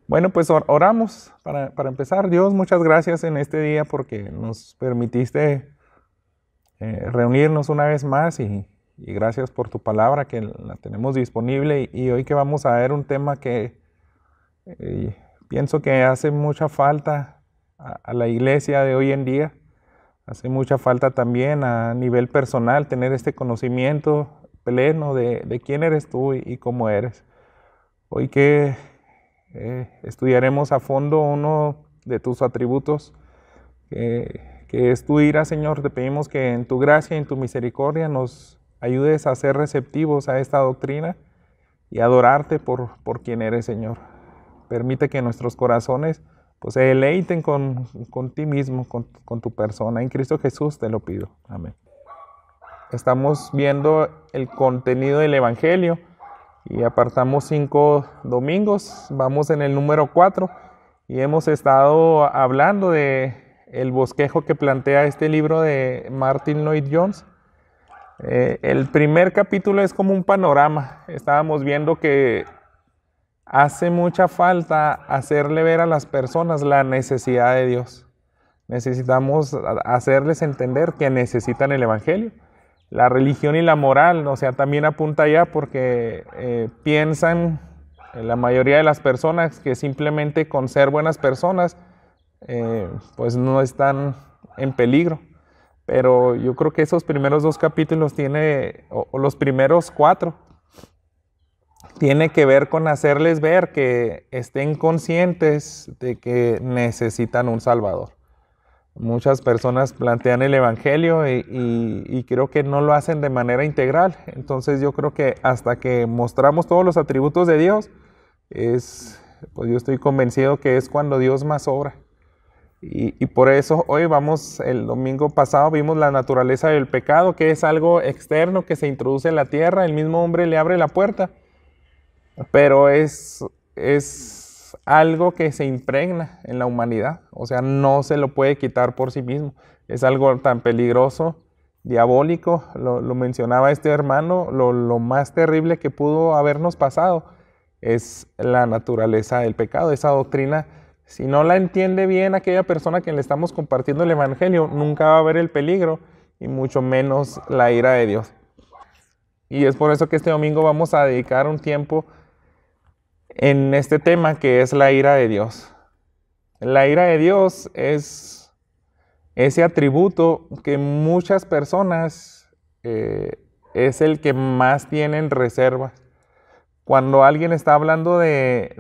Bueno, pues oramos para empezar. Dios, muchas gracias en este día porque nos permitiste reunirnos una vez más y gracias por tu palabra que la tenemos disponible y hoy que vamos a ver un tema que pienso que hace mucha falta a la iglesia de hoy en día. Hace mucha falta también a nivel personal tener este conocimiento pleno de quién eres tú y cómo eres. Hoy que estudiaremos a fondo uno de tus atributos, que es tu ira, Señor. Te pedimos que en tu gracia y en tu misericordia nos ayudes a ser receptivos a esta doctrina y adorarte por quien eres, Señor. Permite que nuestros corazones pues, se deleiten con ti mismo, con tu persona. En Cristo Jesús te lo pido. Amén. Estamos viendo el contenido del Evangelio y apartamos 5 domingos. Vamos en el número 4 y hemos estado hablando de el bosquejo que plantea este libro de Martyn Lloyd-Jones. El primer capítulo es como un panorama. Estábamos viendo que hace mucha falta hacerle ver a las personas la necesidad de Dios. Necesitamos hacerles entender que necesitan el Evangelio. La religión y la moral, o sea, también apunta allá porque piensan la mayoría de las personas que simplemente con ser buenas personas pues no están en peligro. Pero yo creo que esos primeros 2 capítulos o los primeros 4, tiene que ver con hacerles ver que estén conscientes de que necesitan un Salvador. Muchas personas plantean el Evangelio y creo que no lo hacen de manera integral. Entonces yo creo que hasta que mostramos todos los atributos de Dios, pues yo estoy convencido que es cuando Dios más obra. Y por eso hoy el domingo pasado vimos la naturaleza del pecado, que es algo externo que se introduce en la tierra. El mismo hombre le abre la puerta, pero es algo que se impregna en la humanidad, o sea, no se lo puede quitar por sí mismo. Es algo tan peligroso, diabólico, lo mencionaba este hermano, lo más terrible que pudo habernos pasado es la naturaleza del pecado. Esa doctrina, si no la entiende bien aquella persona que le estamos compartiendo el Evangelio, nunca va a ver el peligro y mucho menos la ira de Dios. Y es por eso que este domingo vamos a dedicar un tiempo en este tema que es la ira de Dios. La ira de Dios es ese atributo que muchas personas es el que más tienen reservas. Cuando alguien está hablando de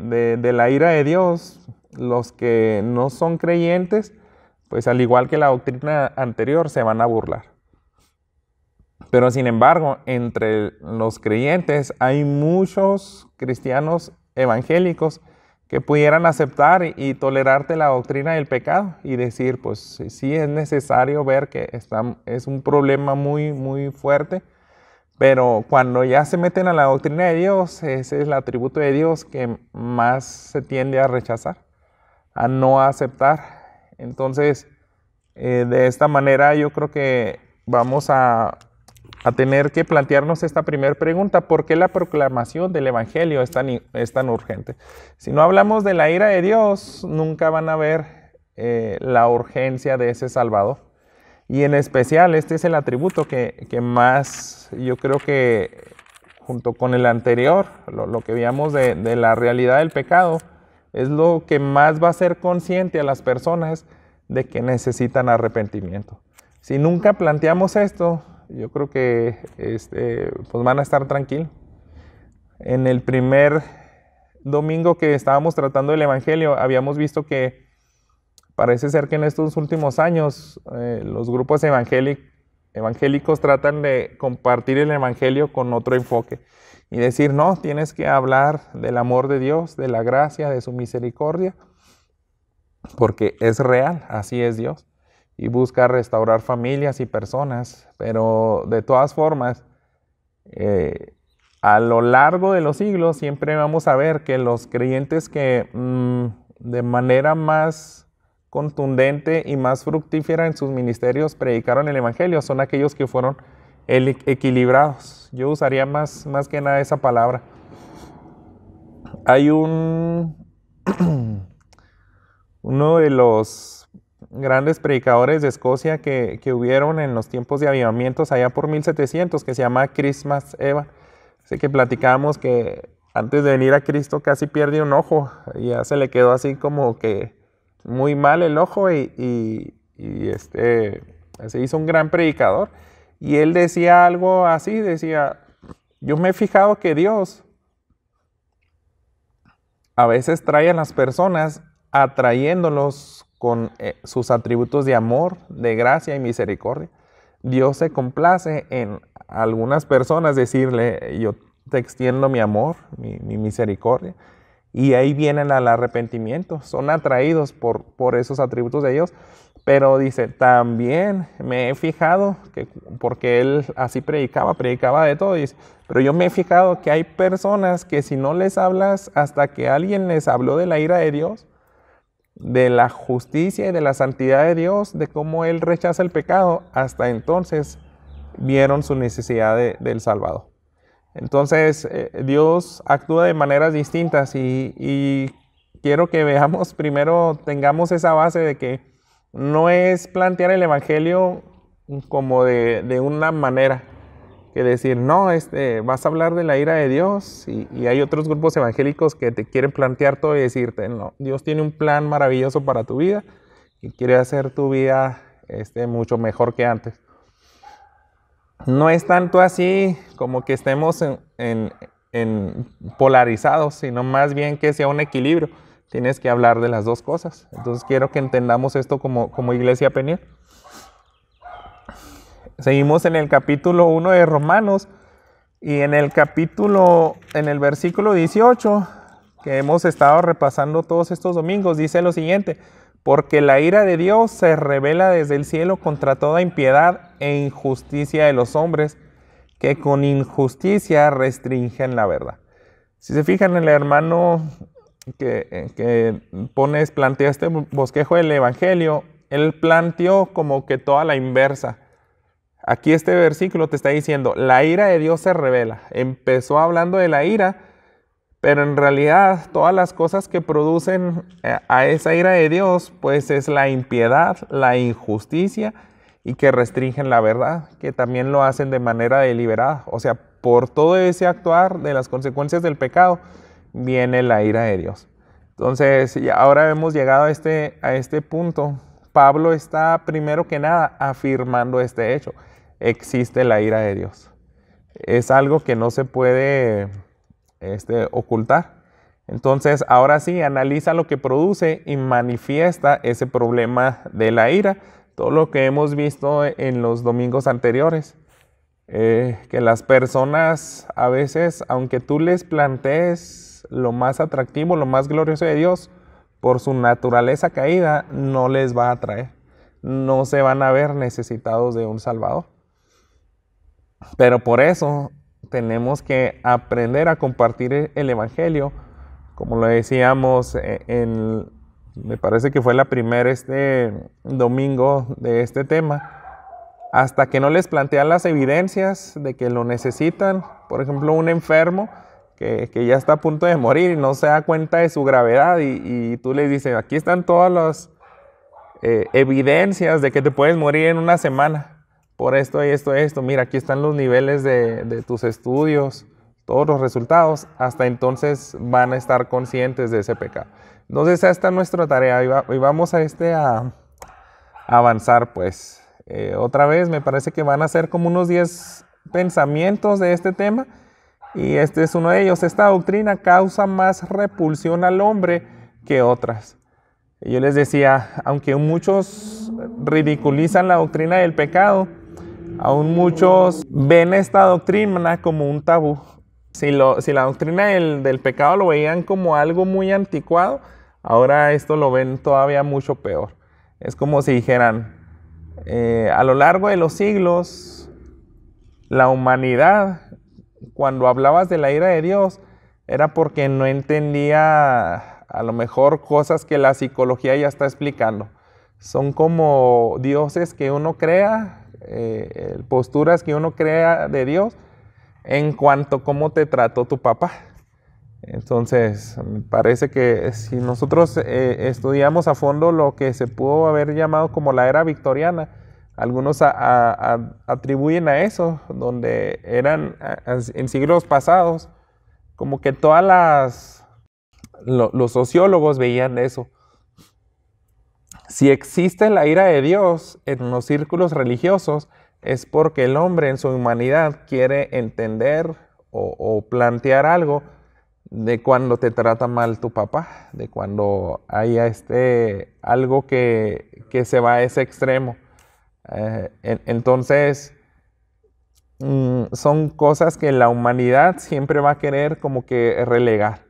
la ira de Dios, los que no son creyentes, pues al igual que la doctrina anterior, se van a burlar. Pero sin embargo, entre los creyentes hay muchos cristianos evangélicos que pudieran aceptar y tolerarte la doctrina del pecado y decir, pues sí es necesario ver que es un problema muy, muy fuerte, pero cuando ya se meten a la doctrina de Dios, ese es el atributo de Dios que más se tiende a rechazar, a no aceptar. Entonces, de esta manera yo creo que vamos a tener que plantearnos esta primera pregunta: ¿por qué la proclamación del Evangelio es tan urgente? Si no hablamos de la ira de Dios, nunca van a ver la urgencia de ese Salvador. Y en especial, este es el atributo que más, yo creo que junto con el anterior, lo que veíamos de la realidad del pecado, es lo que más va a hacer consciente a las personas de que necesitan arrepentimiento. Si nunca planteamos esto, yo creo que pues van a estar tranquilos. En el primer domingo que estábamos tratando el Evangelio, habíamos visto que parece ser que en estos últimos años los grupos evangélicos tratan de compartir el Evangelio con otro enfoque y decir, no, tienes que hablar del amor de Dios, de la gracia, de su misericordia, porque es real, así es Dios. Y busca restaurar familias y personas, pero de todas formas, a lo largo de los siglos siempre vamos a ver que los creyentes que de manera más contundente y más fructífera en sus ministerios predicaron el Evangelio son aquellos que fueron equilibrados. Yo usaría más que nada esa palabra. Hay un Uno de los grandes predicadores de Escocia que hubieron en los tiempos de avivamientos allá por 1700, que se llama Christmas Eva. Así que platicábamos que antes de venir a Cristo casi pierde un ojo, y ya se le quedó así como que muy mal el ojo, y se hizo un gran predicador. Y él decía algo así, decía: yo me he fijado que Dios a veces trae a las personas atrayéndolos con sus atributos de amor, de gracia y misericordia. Dios se complace en algunas personas decirle: yo te extiendo mi amor, mi misericordia. Y ahí vienen al arrepentimiento, son atraídos por esos atributos de Dios. Pero dice, también me he fijado, porque él así predicaba de todo, dice, pero yo me he fijado que hay personas que si no les hablas hasta que alguien les habló de la ira de Dios, de la justicia y de la santidad de Dios, de cómo Él rechaza el pecado, hasta entonces vieron su necesidad del Salvador. Entonces Dios actúa de maneras distintas, y quiero que veamos primero, tengamos esa base de que no es plantear el Evangelio como de una manera, que decir, no, vas a hablar de la ira de Dios, y hay otros grupos evangélicos que te quieren plantear todo y decirte, no, Dios tiene un plan maravilloso para tu vida y quiere hacer tu vida mucho mejor que antes. No es tanto así como que estemos en polarizados, sino más bien que sea un equilibrio. Tienes que hablar de las dos cosas. Entonces quiero que entendamos esto como Iglesia Peniel. Seguimos en el capítulo 1 de Romanos, y en el versículo 18, que hemos estado repasando todos estos domingos, dice lo siguiente: porque la ira de Dios se revela desde el cielo contra toda impiedad e injusticia de los hombres, que con injusticia restringen la verdad. Si se fijan, el hermano que plantea este bosquejo del Evangelio, él planteó como que toda la inversa. Aquí este versículo te está diciendo, la ira de Dios se revela. Empezó hablando de la ira, pero en realidad todas las cosas que producen a esa ira de Dios, pues es la impiedad, la injusticia, y que restringen la verdad, que también lo hacen de manera deliberada. O sea, por todo ese actuar de las consecuencias del pecado, viene la ira de Dios. Entonces, ahora hemos llegado a este punto. Pablo está primero que nada afirmando este hecho. Existe la ira de Dios. Es algo que no se puede ocultar. Entonces, ahora sí, analiza lo que produce y manifiesta ese problema de la ira. Todo lo que hemos visto en los domingos anteriores. Que las personas a veces, aunque tú les plantees lo más atractivo, lo más glorioso de Dios, por su naturaleza caída, no les va a atraer. No se van a ver necesitados de un Salvador. Pero por eso tenemos que aprender a compartir el Evangelio, como lo decíamos me parece que fue la primera domingo de este tema, hasta que no les plantean las evidencias de que lo necesitan. Por ejemplo, un enfermo que ya está a punto de morir y no se da cuenta de su gravedad, y tú le dices, aquí están todas las evidencias de que te puedes morir en una semana por esto y esto y esto. Mira, aquí están los niveles de tus estudios, todos los resultados. Hasta entonces van a estar conscientes de ese pecado. Entonces esta es nuestra tarea, y vamos a avanzar pues. Otra vez me parece que van a ser como unos 10 pensamientos de este tema, y este es uno de ellos. Esta doctrina causa más repulsión al hombre que otras. Yo les decía, aunque muchos ridiculizan la doctrina del pecado, aún muchos ven esta doctrina como un tabú. Si la doctrina del pecado lo veían como algo muy anticuado, ahora esto lo ven todavía mucho peor. Es como si dijeran, a lo largo de los siglos, la humanidad, cuando hablabas de la ira de Dios, era porque no entendía a lo mejor cosas que la psicología ya está explicando. Son como dioses que uno crea, posturas que uno crea de Dios en cuanto a cómo te trató tu papá. Entonces, me parece que si nosotros estudiamos a fondo lo que se pudo haber llamado como la era victoriana, algunos atribuyen a eso, donde eran en siglos pasados, como que los sociólogos veían eso. Si existe la ira de Dios en los círculos religiosos, es porque el hombre en su humanidad quiere entender o plantear algo de cuando te trata mal tu papá, de cuando haya algo que se va a ese extremo. Entonces, son cosas que la humanidad siempre va a querer como que relegar.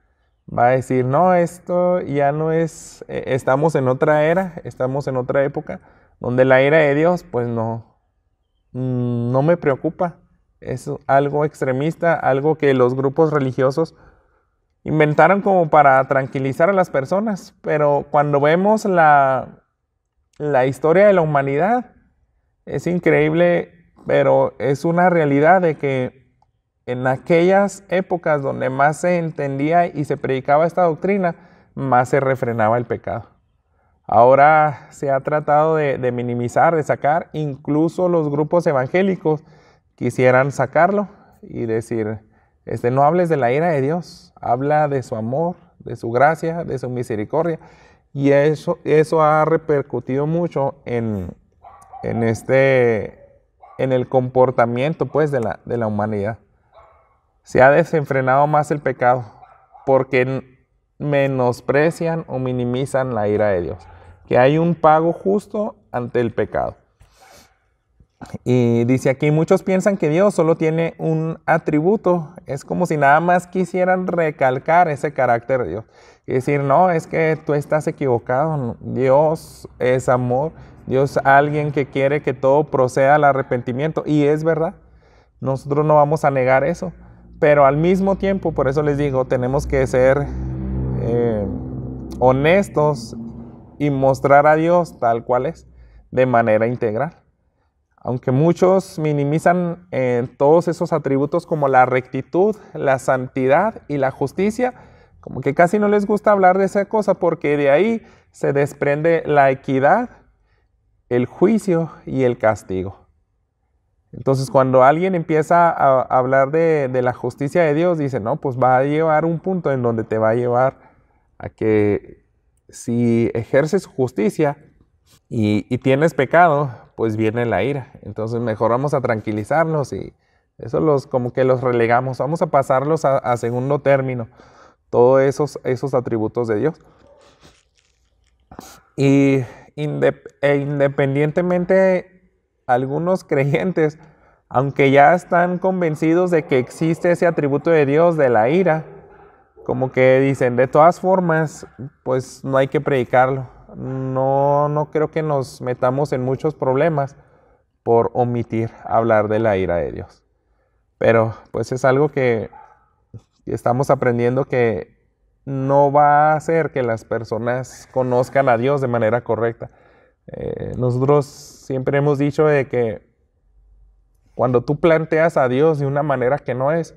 Va a decir, no, esto ya no es, estamos en otra era, estamos en otra época, donde la ira de Dios, pues no me preocupa. Es algo extremista, algo que los grupos religiosos inventaron como para tranquilizar a las personas. Pero cuando vemos la historia de la humanidad, es increíble, pero es una realidad de que en aquellas épocas donde más se entendía y se predicaba esta doctrina, más se refrenaba el pecado. Ahora se ha tratado de minimizar, de sacar, incluso los grupos evangélicos quisieran sacarlo y decir, no hables de la ira de Dios, habla de su amor, de su gracia, de su misericordia. Y eso ha repercutido mucho en el comportamiento pues de la humanidad. Se ha desenfrenado más el pecado porque menosprecian o minimizan la ira de Dios, que hay un pago justo ante el pecado. Y dice aquí, muchos piensan que Dios solo tiene un atributo, es como si nada más quisieran recalcar ese carácter de Dios y decir, no, es que tú estás equivocado, Dios es amor, Dios es alguien que quiere que todo proceda al arrepentimiento, y es verdad, nosotros no vamos a negar eso. Pero al mismo tiempo, por eso les digo, tenemos que ser honestos y mostrar a Dios tal cual es, de manera integral. Aunque muchos minimizan todos esos atributos como la rectitud, la santidad y la justicia, como que casi no les gusta hablar de esa cosa porque de ahí se desprende la equidad, el juicio y el castigo. Entonces, cuando alguien empieza a hablar de la justicia de Dios, dice, no, pues va a llevar un punto en donde te va a llevar a que si ejerces justicia y tienes pecado, pues viene la ira. Entonces, mejor vamos a tranquilizarnos y eso como que los relegamos. Vamos a pasarlos a segundo término, todos esos atributos de Dios. Y independientemente, algunos creyentes, aunque ya están convencidos de que existe ese atributo de Dios, de la ira, como que dicen, de todas formas, pues no hay que predicarlo. No creo que nos metamos en muchos problemas por omitir hablar de la ira de Dios. Pero pues es algo que estamos aprendiendo que no va a hacer que las personas conozcan a Dios de manera correcta. Nosotros siempre hemos dicho de que cuando tú planteas a Dios de una manera que no es,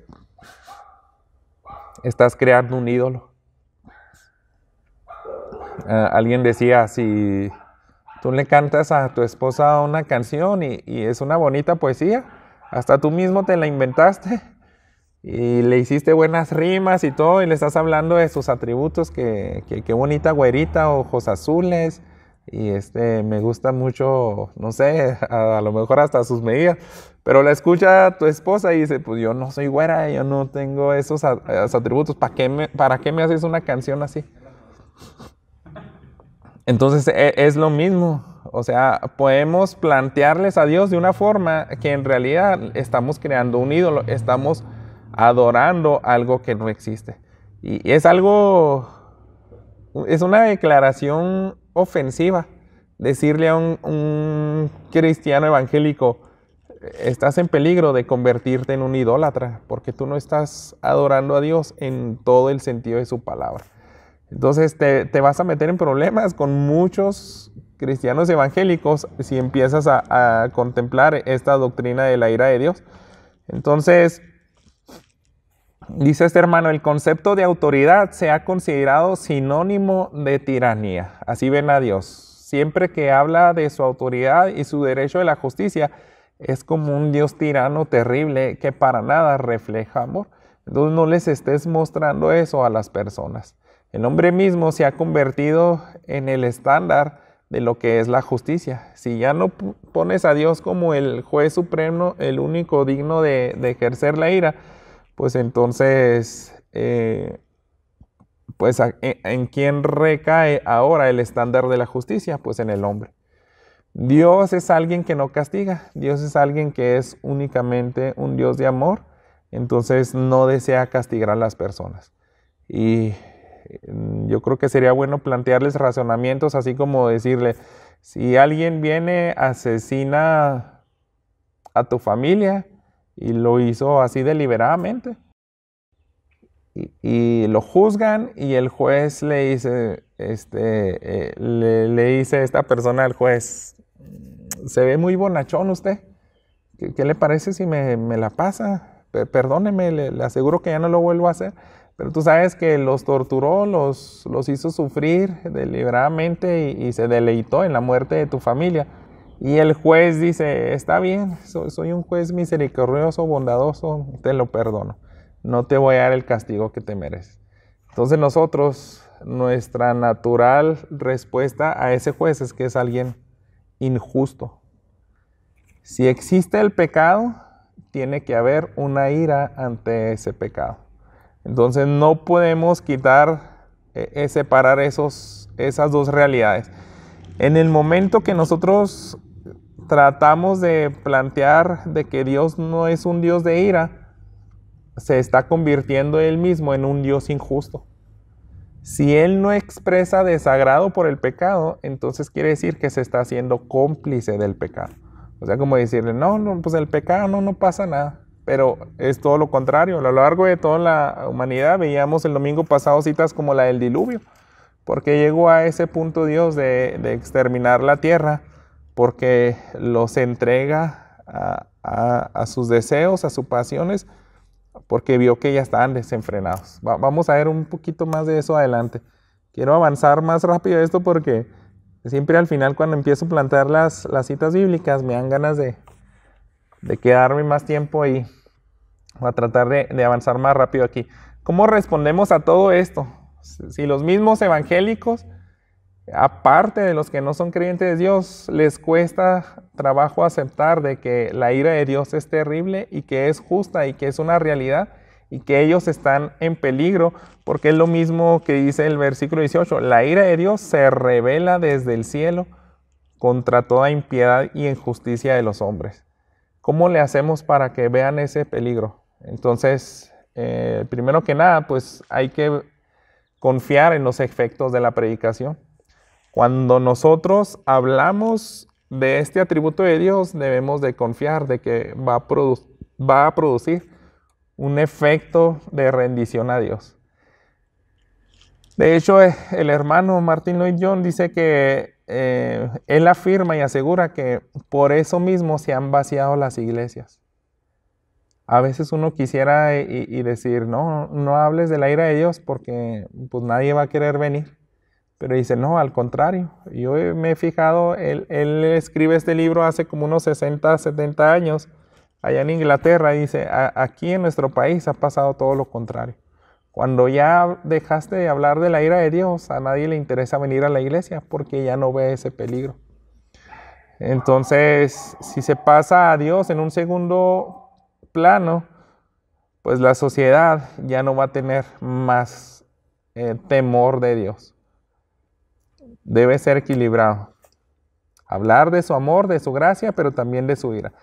estás creando un ídolo. Alguien decía, si tú le cantas a tu esposa una canción y es una bonita poesía, hasta tú mismo te la inventaste y le hiciste buenas rimas y todo, y le estás hablando de sus atributos, que bonita güerita, ojos azules, y me gusta mucho, no sé, a lo mejor hasta sus medidas, pero la escucha tu esposa y dice, pues yo no soy güera, yo no tengo esos atributos, ¿para qué me haces una canción así? Entonces es lo mismo, o sea, podemos plantearles a Dios de una forma que en realidad estamos creando un ídolo, estamos adorando algo que no existe. Y es una declaración ofensiva decirle a un cristiano evangélico, estás en peligro de convertirte en un idólatra, porque tú no estás adorando a Dios en todo el sentido de su palabra. Entonces te vas a meter en problemas con muchos cristianos evangélicos si empiezas a contemplar esta doctrina de la ira de Dios. Entonces, Dice este hermano, el concepto de autoridad se ha considerado sinónimo de tiranía. Así ven a Dios. Siempre que habla de su autoridad y su derecho de la justicia, es como un Dios tirano terrible que para nada refleja amor. Entonces no les estés mostrando eso a las personas. El hombre mismo se ha convertido en el estándar de lo que es la justicia. Si ya no pones a Dios como el juez supremo, el único digno de ejercer la ira, pues entonces, ¿en quién recae ahora el estándar de la justicia? Pues en el hombre. Dios es alguien que no castiga, Dios es alguien que es únicamente un Dios de amor, entonces no desea castigar a las personas. Y yo creo que sería bueno plantearles razonamientos, así como decirle, si alguien viene, asesina a tu familia, y lo hizo así deliberadamente. Y lo juzgan y el juez le dice, le dice a esta persona al juez, se ve muy bonachón usted. ¿Qué le parece si me la pasa? Perdóneme, le aseguro que ya no lo vuelvo a hacer. Pero tú sabes que los torturó, los hizo sufrir deliberadamente y se deleitó en la muerte de tu familia. Y el juez dice, está bien, soy un juez misericordioso, bondadoso, te lo perdono. No te voy a dar el castigo que te mereces. Entonces nosotros, nuestra natural respuesta a ese juez es que es alguien injusto. Si existe el pecado, tiene que haber una ira ante ese pecado. Entonces no podemos separar esas dos realidades. En el momento que nosotros tratamos de plantear de que Dios no es un Dios de ira, se está convirtiendo Él mismo en un Dios injusto. Si Él no expresa desagrado por el pecado, entonces quiere decir que se está haciendo cómplice del pecado. O sea, como decirle, no, pues el pecado no pasa nada. Pero es todo lo contrario. A lo largo de toda la humanidad veíamos el domingo pasado citas como la del diluvio. Porque llegó a ese punto Dios de exterminar la tierra, porque los entrega a sus deseos, a sus pasiones, porque vio que ya estaban desenfrenados. Vamos a ver un poquito más de eso adelante. Quiero avanzar más rápido esto porque siempre al final cuando empiezo a plantear las citas bíblicas me dan ganas de quedarme más tiempo y voy a tratar de avanzar más rápido aquí. ¿Cómo respondemos a todo esto? Si los mismos evangélicos, aparte de los que no son creyentes de Dios, les cuesta trabajo aceptar de que la ira de Dios es terrible y que es justa y que es una realidad y que ellos están en peligro, porque es lo mismo que dice el versículo 18, la ira de Dios se revela desde el cielo contra toda impiedad y injusticia de los hombres. ¿Cómo le hacemos para que vean ese peligro? Entonces, primero que nada, pues hay que confiar en los efectos de la predicación. Cuando nosotros hablamos de este atributo de Dios, debemos de confiar de que va a producir un efecto de rendición a Dios. De hecho, el hermano Martin Lloyd-Jones dice que él afirma y asegura que por eso mismo se han vaciado las iglesias. A veces uno quisiera y decir, no hables de la ira de Dios porque pues nadie va a querer venir. Pero dice, no, al contrario. Yo me he fijado, él escribe este libro hace como unos 60, 70 años, allá en Inglaterra, y dice, aquí en nuestro país ha pasado todo lo contrario. Cuando ya dejaste de hablar de la ira de Dios, a nadie le interesa venir a la iglesia porque ya no ve ese peligro. Entonces, si se pasa a Dios en un segundo plano, pues la sociedad ya no va a tener más temor de Dios. Debe ser equilibrado. Hablar de su amor, de su gracia, pero también de su ira.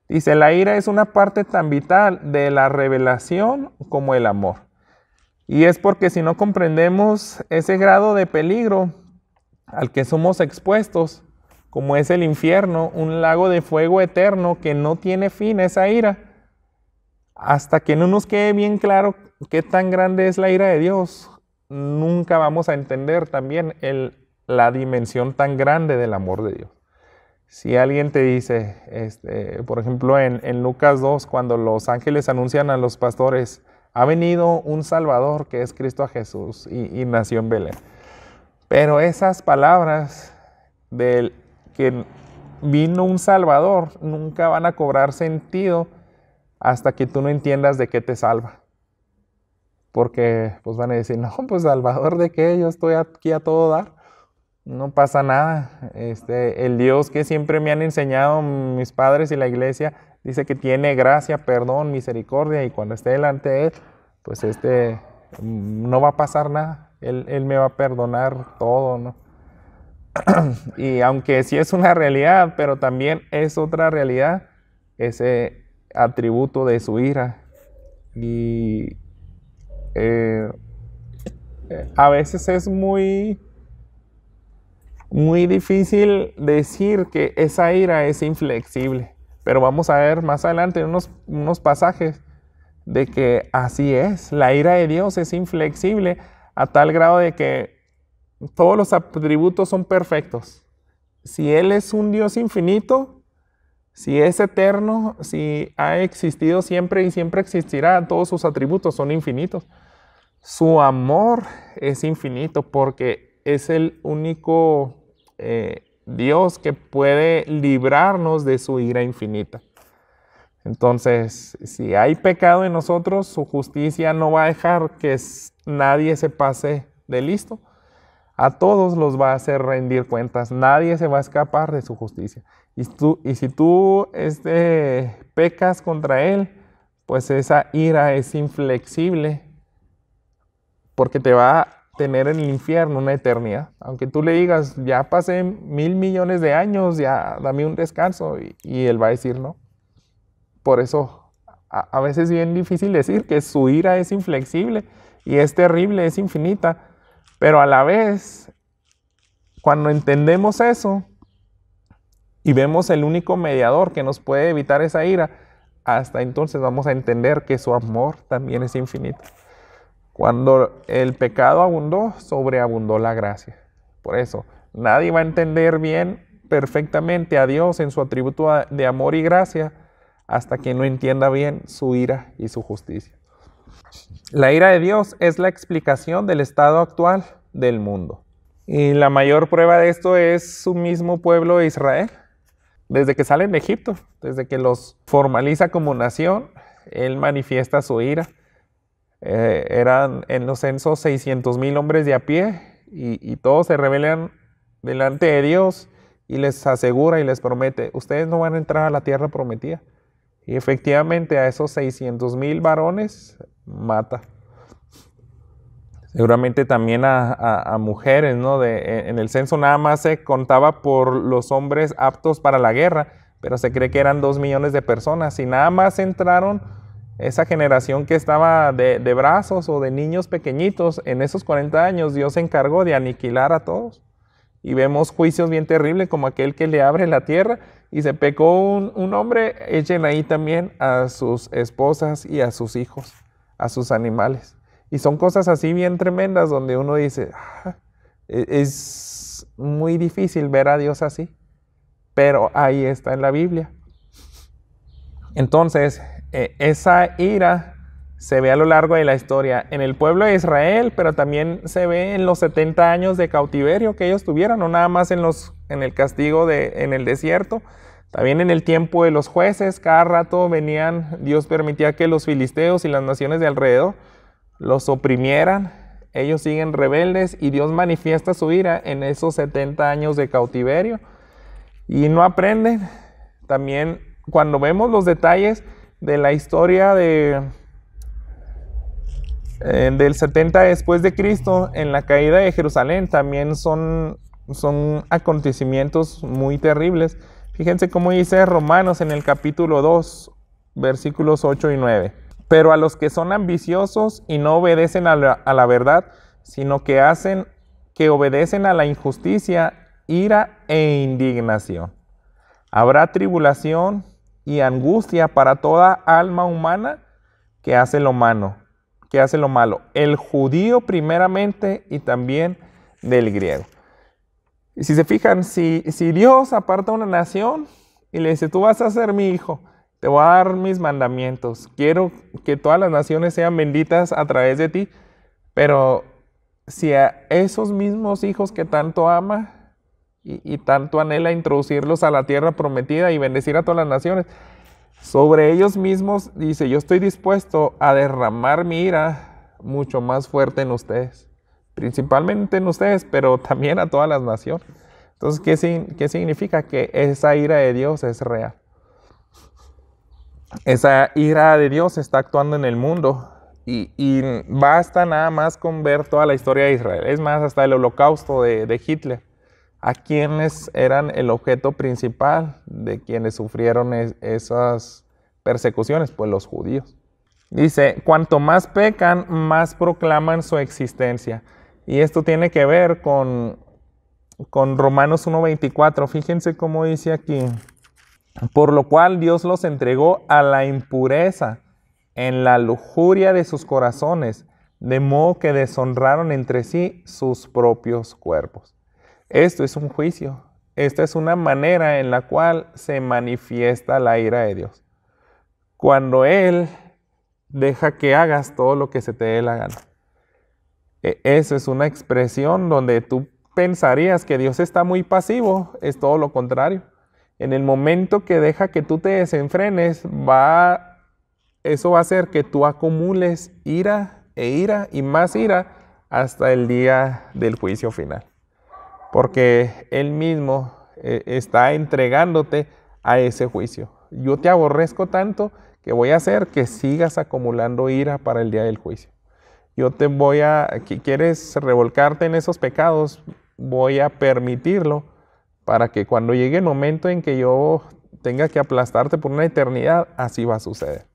Dice, la ira es una parte tan vital de la revelación como el amor. Y es porque si no comprendemos ese grado de peligro al que somos expuestos, como es el infierno, un lago de fuego eterno que no tiene fin, esa ira, hasta que no nos quede bien claro qué tan grande es la ira de Dios, nunca vamos a entender también la dimensión tan grande del amor de Dios. Si alguien te dice, por ejemplo, en Lucas 2, cuando los ángeles anuncian a los pastores, ha venido un Salvador que es Cristo Jesús y nació en Belén. Pero esas palabras del que vino un Salvador nunca van a cobrar sentido hasta que tú no entiendas de qué te salva. Porque pues van a decir, no, pues Salvador de qué, yo estoy aquí a todo dar. No pasa nada. El Dios que siempre me han enseñado mis padres y la iglesia dice que tiene gracia, perdón, misericordia, y cuando esté delante de Él, pues no va a pasar nada. Él me va a perdonar todo, ¿no? Y aunque sí es una realidad, pero también es otra realidad, ese atributo de su ira. Y a veces es muy difícil decir que esa ira es inflexible, pero vamos a ver más adelante unos pasajes de que así es. La ira de Dios es inflexible a tal grado de que todos los atributos son perfectos. Si Él es un Dios infinito, si es eterno, si ha existido siempre y siempre existirá, todos sus atributos son infinitos. Su amor es infinito porque es el único Dios que puede librarnos de su ira infinita. Entonces, si hay pecado en nosotros, su justicia no va a dejar que nadie se pase de listo. A todos los va a hacer rendir cuentas. Nadie se va a escapar de su justicia. Y si tú pecas contra Él, pues esa ira es inflexible porque te va a tener en el infierno una eternidad. Aunque tú le digas, ya pasé 1,000 millones de años, ya dame un descanso. Y Él va a decir no. Por eso a veces es bien difícil decir que su ira es inflexible y es terrible, es infinita. Pero a la vez, cuando entendemos eso y vemos el único mediador que nos puede evitar esa ira, hasta entonces vamos a entender que su amor también es infinito. Cuando el pecado abundó, sobreabundó la gracia. Por eso, nadie va a entender bien, perfectamente a Dios en su atributo de amor y gracia hasta que no entienda bien su ira y su justicia. La ira de Dios es la explicación del estado actual del mundo. Y la mayor prueba de esto es su mismo pueblo de Israel. Desde que salen de Egipto, desde que los formaliza como nación, Él manifiesta su ira. Eran en los censos 600,000 hombres de a pie y todos se rebelan delante de Dios y les asegura y les promete, ustedes no van a entrar a la tierra prometida. Y efectivamente a esos 600,000 varones mata. Seguramente también a mujeres, ¿no? En el censo nada más se contaba por los hombres aptos para la guerra, pero se cree que eran 2 millones de personas. Y nada más entraron esa generación que estaba de brazos o de niños pequeñitos. En esos 40 años Dios se encargó de aniquilar a todos. Y vemos juicios bien terribles como aquel que le abre la tierra y se pecó un hombre, echen ahí también a sus esposas y a sus hijos, a sus animales. Y son cosas así bien tremendas donde uno dice, es muy difícil ver a Dios así, pero ahí está en la Biblia. Entonces, esa ira se ve a lo largo de la historia en el pueblo de Israel, pero también se ve en los 70 años de cautiverio que ellos tuvieron, no nada más en el castigo en el desierto, también en el tiempo de los jueces. Cada rato Dios permitía que los filisteos y las naciones de alrededor los oprimieran. Ellos siguen rebeldes y Dios manifiesta su ira en esos 70 años de cautiverio y no aprenden. También cuando vemos los detalles de la historia del 70 después de Cristo, en la caída de Jerusalén, también son acontecimientos muy terribles. Fíjense cómo dice Romanos en el capítulo 2, versículos 8 y 9. Pero a los que son ambiciosos y no obedecen a la verdad, sino que obedecen a la injusticia, ira e indignación. Habrá tribulación y angustia para toda alma humana que hace lo malo, el judío primeramente y también del griego. Y si se fijan, si Dios aparta a una nación y le dice, tú vas a ser mi hijo, te voy a dar mis mandamientos. Quiero que todas las naciones sean benditas a través de ti. Pero si a esos mismos hijos que tanto ama y tanto anhela introducirlos a la tierra prometida y bendecir a todas las naciones, sobre ellos mismos dice, yo estoy dispuesto a derramar mi ira mucho más fuerte en ustedes. Principalmente en ustedes, pero también a todas las naciones. Entonces, ¿qué significa? Que esa ira de Dios es real. Esa ira de Dios está actuando en el mundo y basta nada más con ver toda la historia de Israel. Es más, hasta el holocausto de Hitler. ¿A quienes eran el objeto principal de quienes sufrieron esas persecuciones? Pues los judíos. Dice, cuanto más pecan, más proclaman su existencia. Y esto tiene que ver con Romanos 1:24. Fíjense cómo dice aquí. Por lo cual Dios los entregó a la impureza en la lujuria de sus corazones, de modo que deshonraron entre sí sus propios cuerpos. Esto es un juicio. Esta es una manera en la cual se manifiesta la ira de Dios. Cuando Él deja que hagas todo lo que se te dé la gana. Eso es una expresión donde tú pensarías que Dios está muy pasivo. Es todo lo contrario. En el momento que deja que tú te desenfrenes, eso va a hacer que tú acumules ira e ira y más ira hasta el día del juicio final. Porque Él mismo está entregándote a ese juicio. Yo te aborrezco tanto que voy a hacer que sigas acumulando ira para el día del juicio. ¿Quieres revolcarte en esos pecados? Voy a permitirlo para que cuando llegue el momento en que yo tenga que aplastarte por una eternidad, así va a suceder.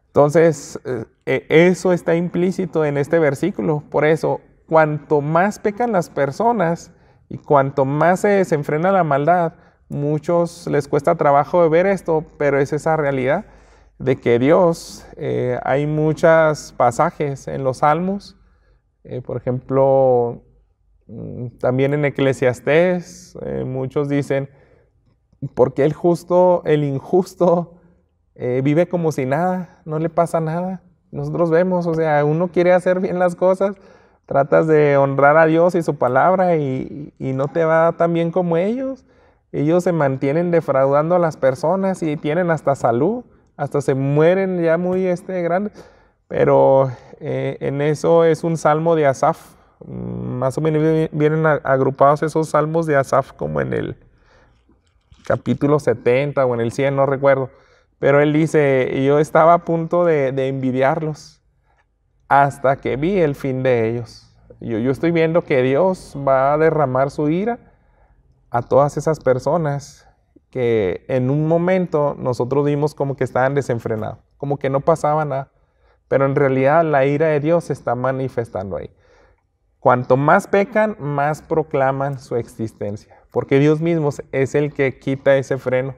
Entonces, eso está implícito en este versículo. Por eso, cuanto más pecan las personas y cuanto más se desenfrena la maldad, muchos les cuesta trabajo de ver esto, pero es esa realidad de que Dios, hay muchos pasajes en los Salmos, por ejemplo, también en Eclesiastés, muchos dicen, ¿por qué el injusto vive como si nada? No le pasa nada. Nosotros vemos, o sea, uno quiere hacer bien las cosas, tratas de honrar a Dios y su palabra y no te va tan bien como ellos. Ellos se mantienen defraudando a las personas y tienen hasta salud, hasta se mueren ya muy grandes. Pero en eso es un salmo de Asaf. Más o menos vienen agrupados esos salmos de Asaf como en el capítulo 70 o en el 100, no recuerdo. Pero él dice, yo estaba a punto de envidiarlos hasta que vi el fin de ellos. Yo estoy viendo que Dios va a derramar su ira a todas esas personas que en un momento nosotros vimos como que estaban desenfrenados, como que no pasaba nada. Pero en realidad la ira de Dios se está manifestando ahí. Cuanto más pecan, más proclaman su existencia. Porque Dios mismo es el que quita ese freno.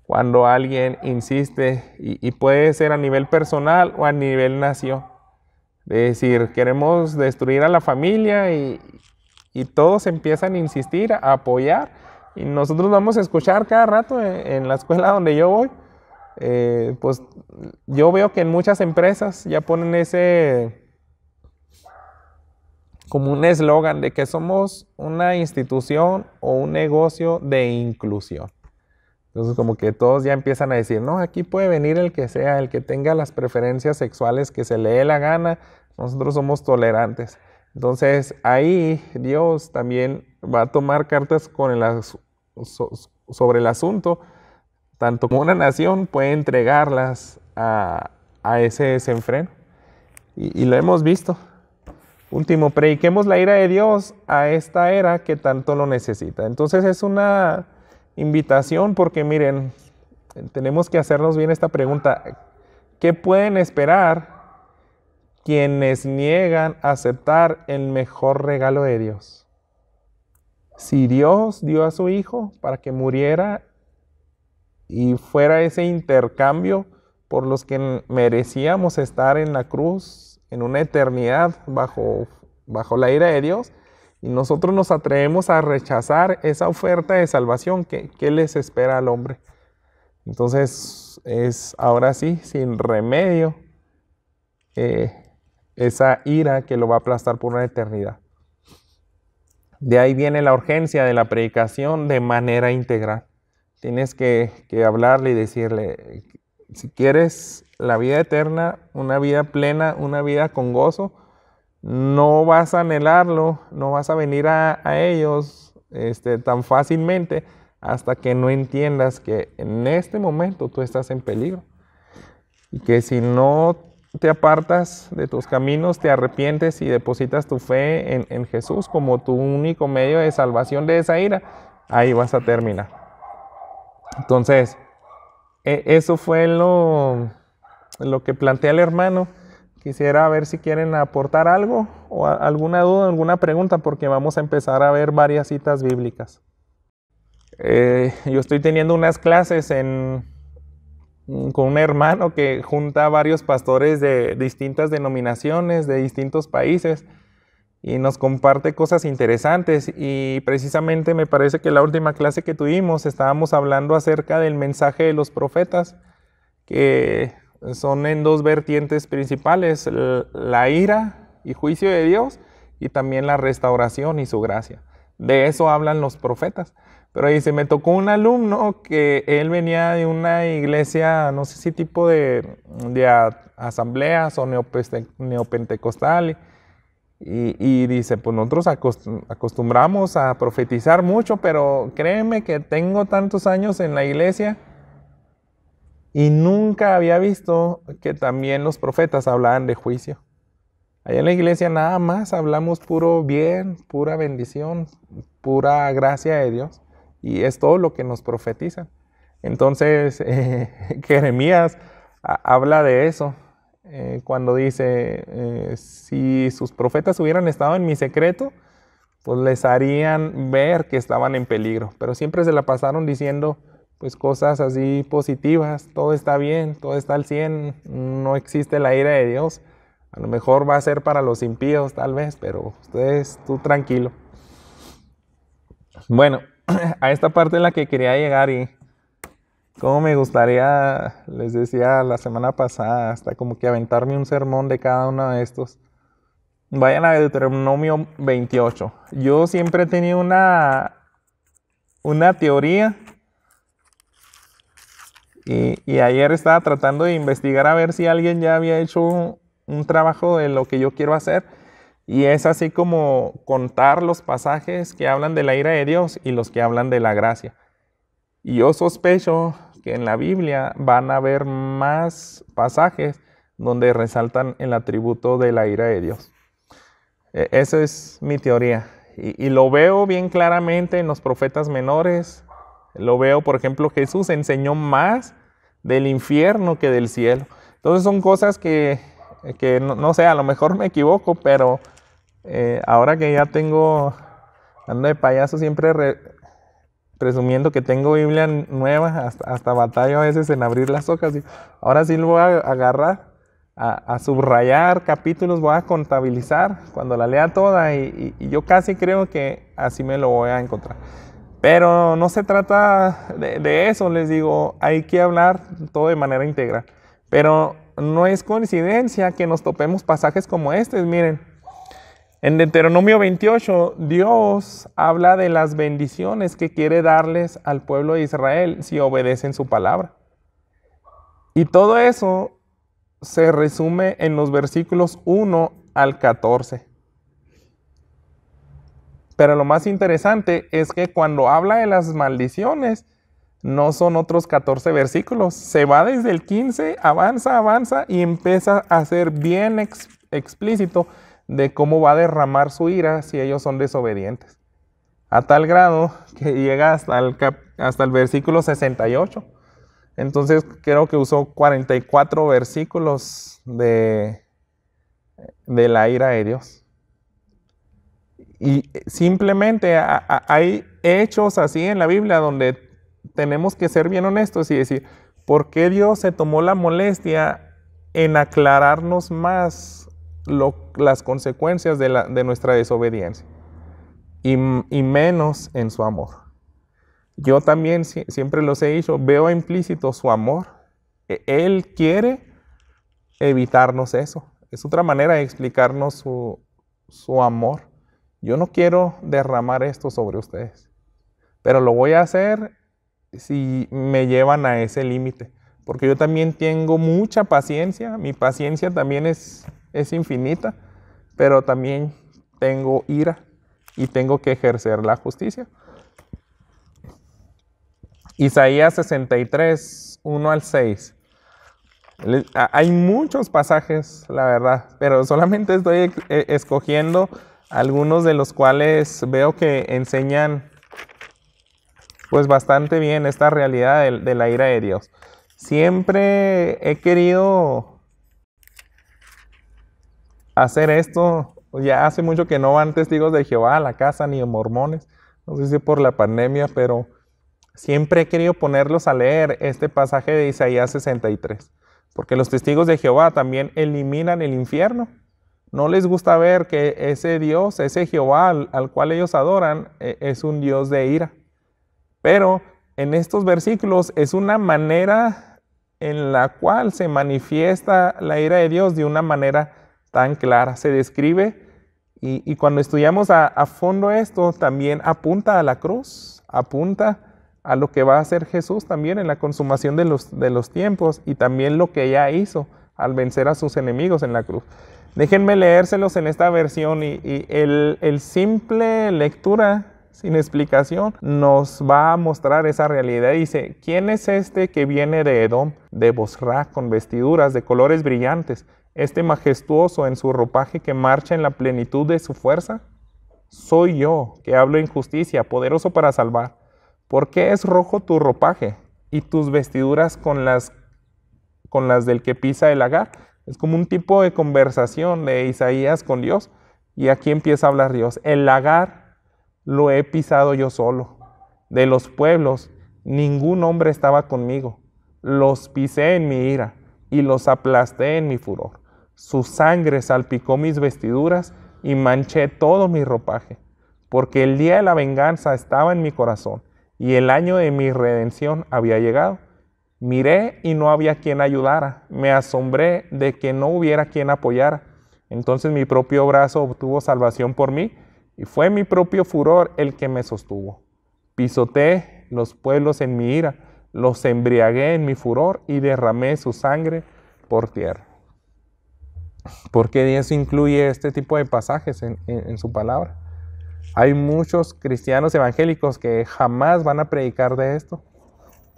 Cuando alguien insiste, y puede ser a nivel personal o a nivel nación. De decir, queremos destruir a la familia y todos empiezan a insistir, a apoyar. Y nosotros vamos a escuchar cada rato en la escuela donde yo voy. Pues yo veo que en muchas empresas ya ponen como un eslogan de que somos una institución o un negocio de inclusión. Entonces como que todos ya empiezan a decir, no, aquí puede venir el que sea, el que tenga las preferencias sexuales que se le dé la gana, nosotros somos tolerantes. Entonces ahí Dios también va a tomar cartas sobre el asunto, tanto como una nación puede entregarlas a ese desenfreno. Y lo hemos visto. Último, prediquemos la ira de Dios a esta era que tanto lo necesita. Entonces es una invitación porque miren, tenemos que hacernos bien esta pregunta. ¿Qué pueden esperar quienes niegan aceptar el mejor regalo de Dios? Si Dios dio a su Hijo para que muriera y fuera ese intercambio por los que merecíamos estar en la cruz, en una eternidad bajo la ira de Dios, y nosotros nos atrevemos a rechazar esa oferta de salvación, ¿qué les espera al hombre? Entonces es ahora sí, sin remedio, esa ira que lo va a aplastar por una eternidad. De ahí viene la urgencia de la predicación de manera integral. Tienes que hablarle y decirle, si quieres la vida eterna, una vida plena, una vida con gozo, no vas a anhelarlo, no vas a venir a ellos tan fácilmente hasta que no entiendas que en este momento tú estás en peligro. Y que si no te apartas de tus caminos, te arrepientes y depositas tu fe en Jesús como tu único medio de salvación de esa ira, ahí vas a terminar. Entonces, eso fue lo que plantea el hermano. Quisiera ver si quieren aportar algo o alguna duda, alguna pregunta, porque vamos a empezar a ver varias citas bíblicas. Yo estoy teniendo unas clases con un hermano que junta a varios pastores de distintas denominaciones, de distintos países, y nos comparte cosas interesantes. Y precisamente me parece que la última clase que tuvimos estábamos hablando acerca del mensaje de los profetas, que son en dos vertientes principales: la ira y juicio de Dios, y también la restauración y su gracia. De eso hablan los profetas. Pero ahí se me tocó un alumno que él venía de una iglesia, no sé si tipo de asambleas o neopentecostal, y dice, pues nosotros acostumbramos a profetizar mucho, pero créeme que tengo tantos años en la iglesia y nunca había visto que también los profetas hablaban de juicio. Allá en la iglesia nada más hablamos puro bien, pura bendición, pura gracia de Dios. Y es todo lo que nos profetizan. Entonces, Jeremías habla de eso cuando dice, si sus profetas hubieran estado en mi secreto, pues les harían ver que estaban en peligro. Pero siempre se la pasaron diciendo pues cosas así positivas: todo está bien, todo está al 100, no existe la ira de Dios. A lo mejor va a ser para los impíos tal vez, pero tú tranquilo. Bueno, a esta parte en la que quería llegar, y cómo me gustaría, les decía la semana pasada, hasta como que aventarme un sermón de cada uno de estos. Vayan a Deuteronomio 28. Yo siempre he tenido una teoría, y ayer estaba tratando de investigar a ver si alguien ya había hecho un trabajo de lo que yo quiero hacer. Y es así como contar los pasajes que hablan de la ira de Dios y los que hablan de la gracia. Y yo sospecho que en la Biblia van a haber más pasajes donde resaltan el atributo de la ira de Dios. Esa es mi teoría. Y lo veo bien claramente en los profetas menores. Lo veo, por ejemplo, Jesús enseñó más del infierno que del cielo. Entonces son cosas que no sé, a lo mejor me equivoco, pero ahora que ya ando de payaso siempre presumiendo que tengo Biblia nueva, hasta batallo a veces en abrir las hojas. Y ahora sí lo voy a agarrar, a subrayar capítulos, voy a contabilizar cuando la lea toda, y yo casi creo que así me lo voy a encontrar. Pero no se trata de eso, les digo, hay que hablar todo de manera integral. Pero no es coincidencia que nos topemos pasajes como estos. Miren, en Deuteronomio 28, Dios habla de las bendiciones que quiere darles al pueblo de Israel si obedecen su palabra. Y todo eso se resume en los versículos 1 al 14. Pero lo más interesante es que cuando habla de las maldiciones, no son otros 14 versículos. Se va desde el 15, avanza y empieza a ser bien explícito de cómo va a derramar su ira si ellos son desobedientes. A tal grado que llega hasta el versículo 68. Entonces creo que usó 44 versículos de la ira de Dios. Y simplemente hay hechos así en la Biblia donde tenemos que ser bien honestos y decir, ¿por qué Dios se tomó la molestia en aclararnos más las consecuencias de nuestra desobediencia y menos en su amor? Yo también siempre los he dicho, veo implícito su amor. Él quiere evitarnos eso. Es otra manera de explicarnos su amor. Yo no quiero derramar esto sobre ustedes, pero lo voy a hacer si me llevan a ese límite, porque yo también tengo mucha paciencia. Mi paciencia también es infinita, pero también tengo ira y tengo que ejercer la justicia. Isaías 63, 1 al 6. Hay muchos pasajes, la verdad, pero solamente estoy escogiendo algunos de los cuales veo que enseñan pues bastante bien esta realidad de la ira de Dios. Siempre he querido hacer esto. Ya hace mucho que no van testigos de Jehová a la casa, ni mormones, no sé si por la pandemia, pero siempre he querido ponerlos a leer este pasaje de Isaías 63, porque los testigos de Jehová también eliminan el infierno. No les gusta ver que ese Dios, ese Jehová al cual ellos adoran, es un Dios de ira. Pero en estos versículos es una manera en la cual se manifiesta la ira de Dios de una manera tan clara. Se describe y cuando estudiamos a fondo esto, también apunta a la cruz, apunta a lo que va a hacer Jesús también en la consumación de los tiempos, y también lo que ya hizo al vencer a sus enemigos en la cruz. Déjenme leérselos en esta versión, y el simple lectura sin explicación nos va a mostrar esa realidad. Dice: ¿quién es este que viene de Edom, de Bosra, con vestiduras de colores brillantes, este majestuoso en su ropaje que marcha en la plenitud de su fuerza? Soy yo, que hablo en justicia, poderoso para salvar. ¿Por qué es rojo tu ropaje y tus vestiduras con las del que pisa el lagar? Es como un tipo de conversación de Isaías con Dios. Y aquí empieza a hablar Dios. El lagar lo he pisado yo solo. De los pueblos, ningún hombre estaba conmigo. Los pisé en mi ira y los aplasté en mi furor. Su sangre salpicó mis vestiduras y manché todo mi ropaje. Porque el día de la venganza estaba en mi corazón y el año de mi redención había llegado. Miré y no había quien ayudara. Me asombré de que no hubiera quien apoyara. Entonces mi propio brazo obtuvo salvación por mí, y fue mi propio furor el que me sostuvo. Pisoteé los pueblos en mi ira, los embriagué en mi furor y derramé su sangre por tierra. ¿Por qué Dios incluye este tipo de pasajes en su palabra? Hay muchos cristianos evangélicos que jamás van a predicar de esto.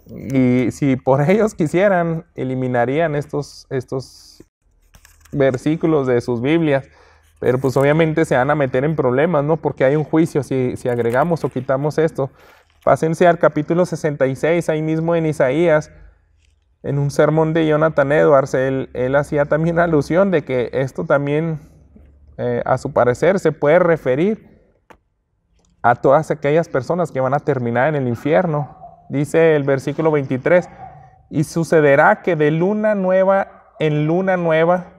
Y si por ellos quisieran, eliminarían estos versículos de sus Biblias. Pero pues obviamente se van a meter en problemas, ¿no? Porque hay un juicio si agregamos o quitamos esto. Pásense al capítulo 66, ahí mismo en Isaías, en un sermón de Jonathan Edwards. Él hacía también alusión de que esto también, a su parecer, se puede referir a todas aquellas personas que van a terminar en el infierno. Dice el versículo 23, y sucederá que de luna nueva en luna nueva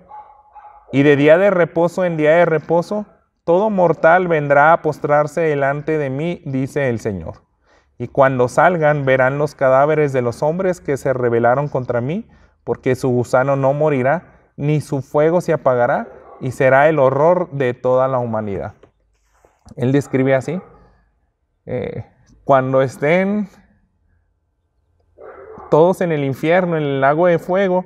y de día de reposo en día de reposo, todo mortal vendrá a postrarse delante de mí, dice el Señor. Y cuando salgan verán los cadáveres de los hombres que se rebelaron contra mí, porque su gusano no morirá, ni su fuego se apagará, y será el horror de toda la humanidad. Él describe así, cuando estén todos en el infierno, en el lago de fuego,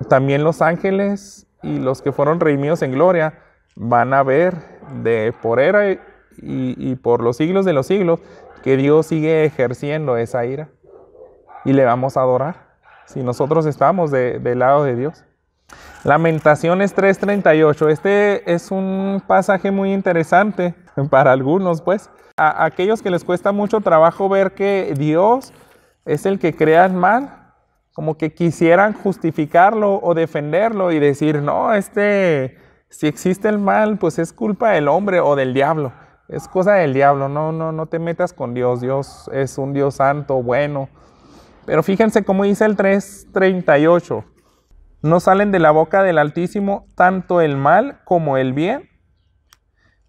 también los ángeles y los que fueron redimidos en gloria van a ver de por era y por los siglos de los siglos que Dios sigue ejerciendo esa ira, y le vamos a adorar si nosotros estamos del lado de Dios. Lamentaciones 3:38. Este es un pasaje muy interesante para algunos, pues. A aquellos que les cuesta mucho trabajo ver que Dios es el que crea el mal, como que quisieran justificarlo o defenderlo y decir, no, si existe el mal, pues es culpa del hombre o del diablo. Es cosa del diablo, no te metas con Dios. Dios es un Dios santo, bueno. Pero fíjense cómo dice el 3:38. No salen de la boca del Altísimo tanto el mal como el bien.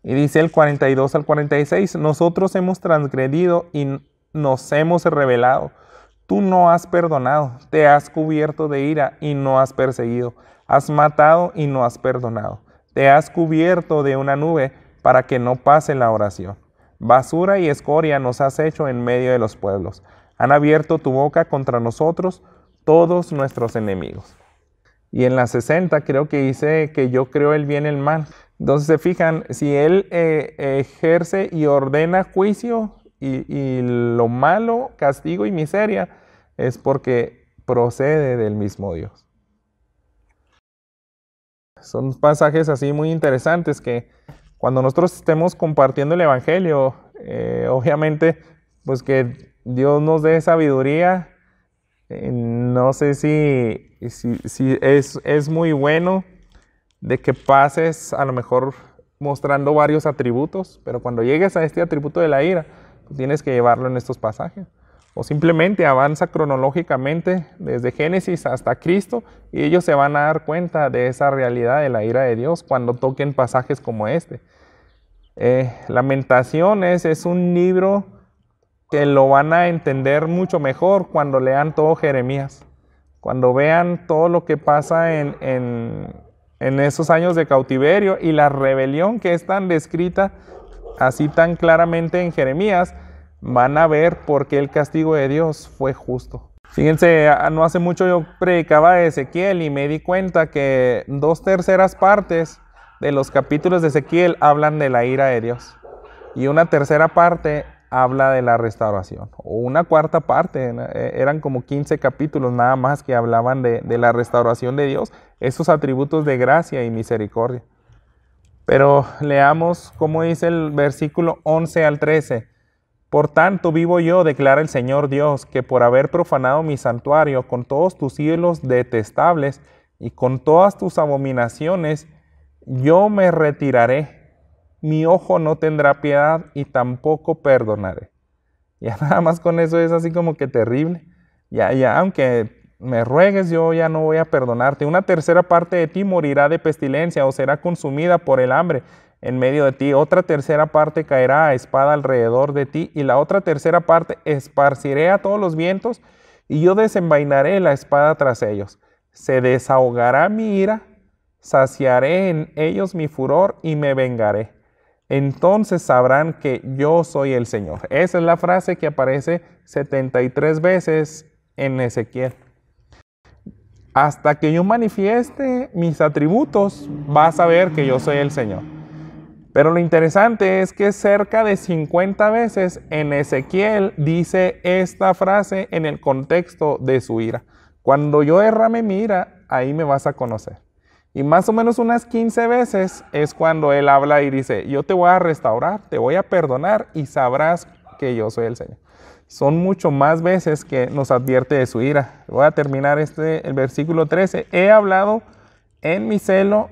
Y dice el 42 al 46, nosotros hemos transgredido y nos hemos rebelado. Tú no has perdonado, te has cubierto de ira y no has perseguido. Has matado y no has perdonado. Te has cubierto de una nube para que no pase la oración. Basura y escoria nos has hecho en medio de los pueblos. Han abierto tu boca contra nosotros todos nuestros enemigos. Y en la 60 creo que dice que yo creo el bien y el mal. Entonces se fijan, si él ejerce y ordena juicio y lo malo, castigo y miseria, es porque procede del mismo Dios. Son pasajes así muy interesantes que cuando nosotros estemos compartiendo el Evangelio, obviamente, pues que Dios nos dé sabiduría. No sé si es muy bueno de que pases a lo mejor mostrando varios atributos, pero cuando llegues a este atributo de la ira, tienes que llevarlo en estos pasajes. O simplemente avanza cronológicamente desde Génesis hasta Cristo y ellos se van a dar cuenta de esa realidad de la ira de Dios cuando toquen pasajes como este. Lamentaciones es un libro que lo van a entender mucho mejor cuando lean todo Jeremías, cuando vean todo lo que pasa en esos años de cautiverio y la rebelión que es tan descrita así tan claramente en Jeremías, van a ver por qué el castigo de Dios fue justo. Fíjense, no hace mucho yo predicaba de Ezequiel y me di cuenta que 2/3 partes de los capítulos de Ezequiel hablan de la ira de Dios y 1/3 parte habla de la restauración, o 1/4 parte, eran como 15 capítulos nada más que hablaban de la restauración de Dios, esos atributos de gracia y misericordia. Pero leamos cómo dice el versículo 11 al 13. Por tanto vivo yo, declara el Señor Dios, que por haber profanado mi santuario con todos tus ídolos detestables y con todas tus abominaciones, yo me retiraré. Mi ojo no tendrá piedad y tampoco perdonaré. Ya nada más con eso es así como que terrible. Ya, aunque me ruegues, yo ya no voy a perdonarte. 1/3 parte de ti morirá de pestilencia o será consumida por el hambre en medio de ti. 1/3 parte caerá a espada alrededor de ti y la 1/3 parte esparciré a todos los vientos y yo desenvainaré la espada tras ellos. Se desahogará mi ira, saciaré en ellos mi furor y me vengaré. Entonces sabrán que yo soy el Señor. Esa es la frase que aparece 73 veces en Ezequiel. Hasta que yo manifieste mis atributos, vas a ver que yo soy el Señor. Pero lo interesante es que cerca de 50 veces en Ezequiel dice esta frase en el contexto de su ira. Cuando yo derrame mi ira, ahí me vas a conocer. Y más o menos unas 15 veces es cuando él habla y dice, yo te voy a restaurar, te voy a perdonar y sabrás que yo soy el Señor. Son mucho más veces que nos advierte de su ira. Voy a terminar el versículo 13. He hablado en mi celo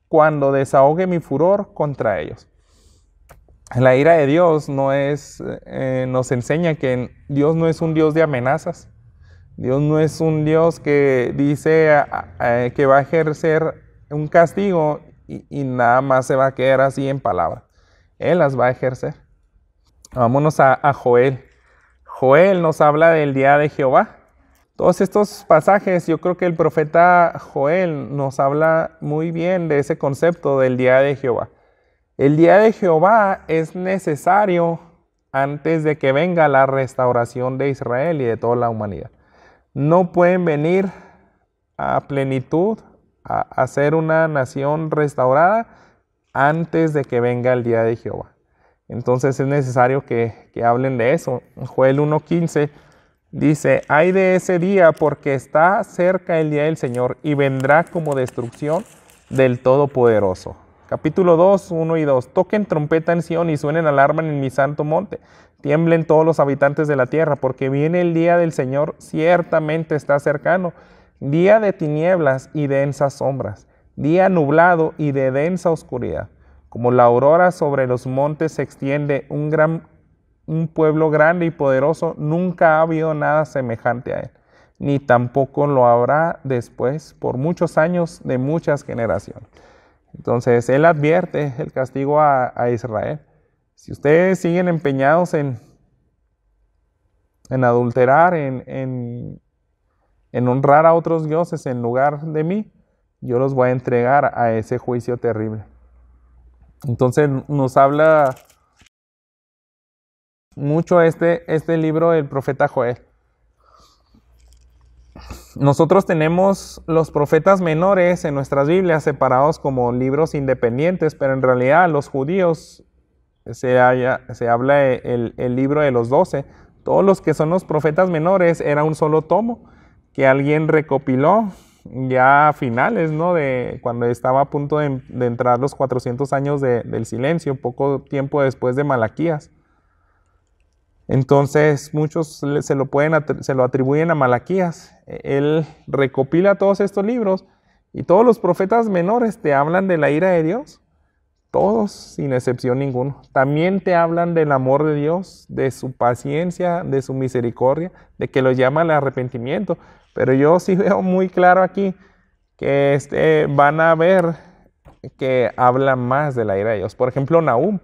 cuando desahogue mi furor contra ellos. La ira de Dios nos enseña que Dios no es un Dios de amenazas. Dios no es un Dios que dice que va a ejercer un castigo y nada más se va a quedar así en palabras. Él las va a ejercer. Vámonos a Joel. Joel nos habla del día de Jehová. Todos estos pasajes, yo creo que el profeta Joel nos habla muy bien de ese concepto del día de Jehová. El día de Jehová es necesario antes de que venga la restauración de Israel y de toda la humanidad. No pueden venir a plenitud, a ser una nación restaurada antes de que venga el día de Jehová. Entonces es necesario que hablen de eso. Joel 1:15 dice, ay de ese día porque está cerca el día del Señor y vendrá como destrucción del Todopoderoso. Capítulo 2, 1 y 2. Toquen trompeta en Sión y suenen alarma en mi santo monte. Tiemblen todos los habitantes de la tierra, porque viene el día del Señor, ciertamente está cercano. Día de tinieblas y densas sombras, día nublado y de densa oscuridad. Como la aurora sobre los montes se extiende un pueblo grande y poderoso, nunca ha habido nada semejante a él, ni tampoco lo habrá después por muchos años de muchas generaciones. Entonces, Él advierte el castigo a Israel. Si ustedes siguen empeñados en adulterar, en honrar a otros dioses en lugar de mí, yo los voy a entregar a ese juicio terrible. Entonces nos habla mucho este libro del profeta Joel. Nosotros tenemos los profetas menores en nuestras Biblias separados como libros independientes, pero en realidad los judíos se habla el libro de los 12. Todos los que son los profetas menores era un solo tomo que alguien recopiló ya a finales, ¿no? De cuando estaba a punto de entrar los 400 años del silencio, poco tiempo después de Malaquías. Entonces muchos se lo atribuyen a Malaquías. Él recopila todos estos libros y todos los profetas menores te hablan de la ira de Dios. Todos, sin excepción ninguno. También te hablan del amor de Dios, de su paciencia, de su misericordia, de que los llama al arrepentimiento. Pero yo sí veo muy claro aquí que van a ver que habla más de la ira de Dios. Por ejemplo, Nahum,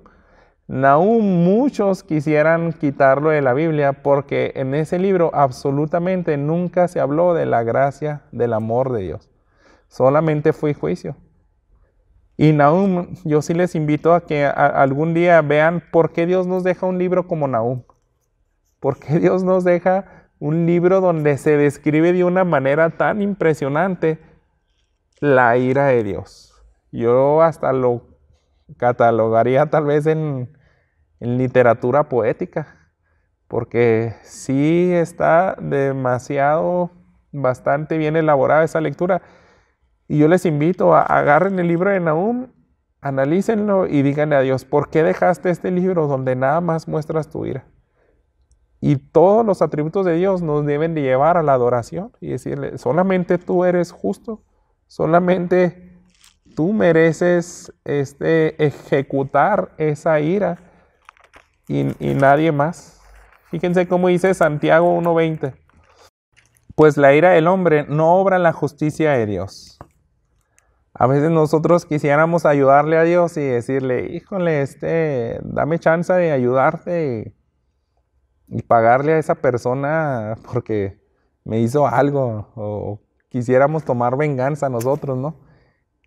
muchos quisieran quitarlo de la Biblia porque en ese libro absolutamente nunca se habló de la gracia, del amor de Dios. Solamente fue juicio. Y Nahum, yo sí les invito a que algún día vean por qué Dios nos deja un libro como Nahum. ¿Por qué Dios nos deja un libro donde se describe de una manera tan impresionante la ira de Dios? Yo hasta lo catalogaría tal vez en literatura poética, porque sí está bastante bien elaborada esa lectura. Y yo les invito a agarren el libro de Nahum, analícenlo y díganle a Dios, ¿por qué dejaste este libro donde nada más muestras tu ira? Y todos los atributos de Dios nos deben de llevar a la adoración y decirle, solamente tú eres justo, solamente tú mereces ejecutar esa ira y nadie más. Fíjense cómo dice Santiago 1:20. Pues la ira del hombre no obra la justicia de Dios. A veces nosotros quisiéramos ayudarle a Dios y decirle, híjole, dame chance de ayudarte y pagarle a esa persona porque me hizo algo, o quisiéramos tomar venganza nosotros, ¿no?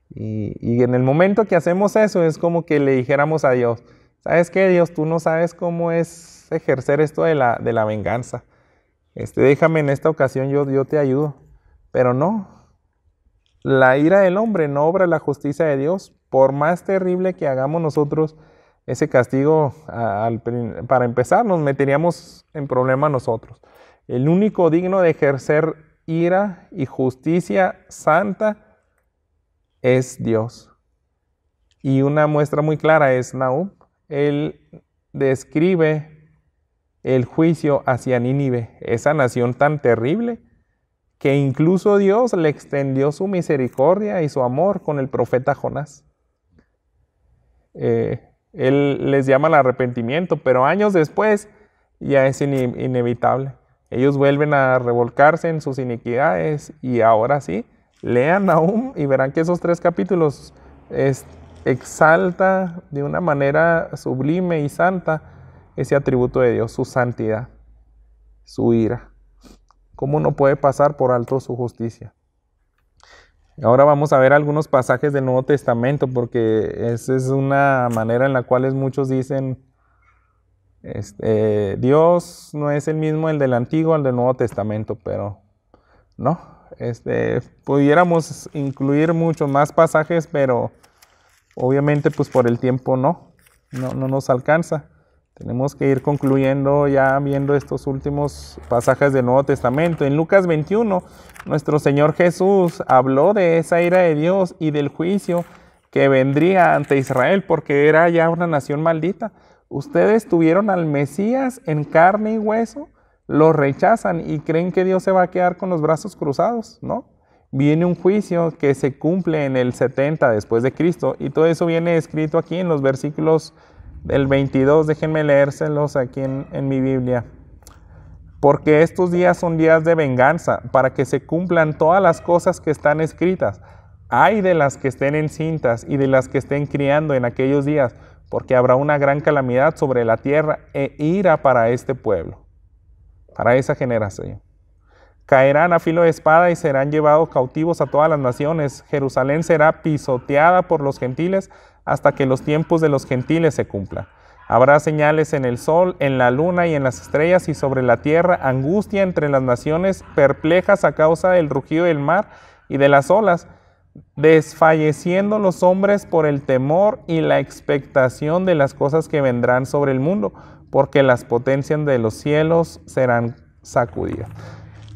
Y en el momento que hacemos eso es como que le dijéramos a Dios, ¿sabes qué, Dios? Tú no sabes cómo es ejercer esto de la venganza. Déjame en esta ocasión, yo te ayudo. Pero no. La ira del hombre no obra la justicia de Dios. Por más terrible que hagamos nosotros ese castigo, para empezar, nos meteríamos en problemas nosotros. El único digno de ejercer ira y justicia santa es Dios. Y una muestra muy clara es Nahum. Él describe el juicio hacia Nínive, esa nación tan terrible, que incluso Dios le extendió su misericordia y su amor con el profeta Jonás. Él les llama al arrepentimiento, pero años después ya es inevitable. Ellos vuelven a revolcarse en sus iniquidades y ahora sí, lean Nahum y verán que esos 3 capítulos exalta de una manera sublime y santa ese atributo de Dios, su santidad, su ira. ¿Cómo no puede pasar por alto su justicia? Ahora vamos a ver algunos pasajes del Nuevo Testamento, porque esa es una manera en la cual muchos dicen, Dios no es el mismo el del Antiguo al del Nuevo Testamento, pero no. Pudiéramos incluir muchos más pasajes, pero obviamente pues por el tiempo no nos alcanza. Tenemos que ir concluyendo ya viendo estos últimos pasajes del Nuevo Testamento. En Lucas 21, nuestro Señor Jesús habló de esa ira de Dios y del juicio que vendría ante Israel, porque era ya una nación maldita. Ustedes tuvieron al Mesías en carne y hueso, lo rechazan y creen que Dios se va a quedar con los brazos cruzados, ¿no? Viene un juicio que se cumple en el 70 después de Cristo, y todo eso viene escrito aquí en los versículos del 22, déjenme leérselos aquí en mi Biblia. Porque estos días son días de venganza, para que se cumplan todas las cosas que están escritas. Ay de las que estén encintas y de las que estén criando en aquellos días, porque habrá una gran calamidad sobre la tierra e ira para este pueblo, para esa generación. Caerán a filo de espada y serán llevados cautivos a todas las naciones. Jerusalén será pisoteada por los gentiles hasta que los tiempos de los gentiles se cumplan. Habrá señales en el sol, en la luna y en las estrellas, y sobre la tierra angustia entre las naciones, perplejas a causa del rugido del mar y de las olas, desfalleciendo los hombres por el temor y la expectación de las cosas que vendrán sobre el mundo, porque las potencias de los cielos serán sacudidas.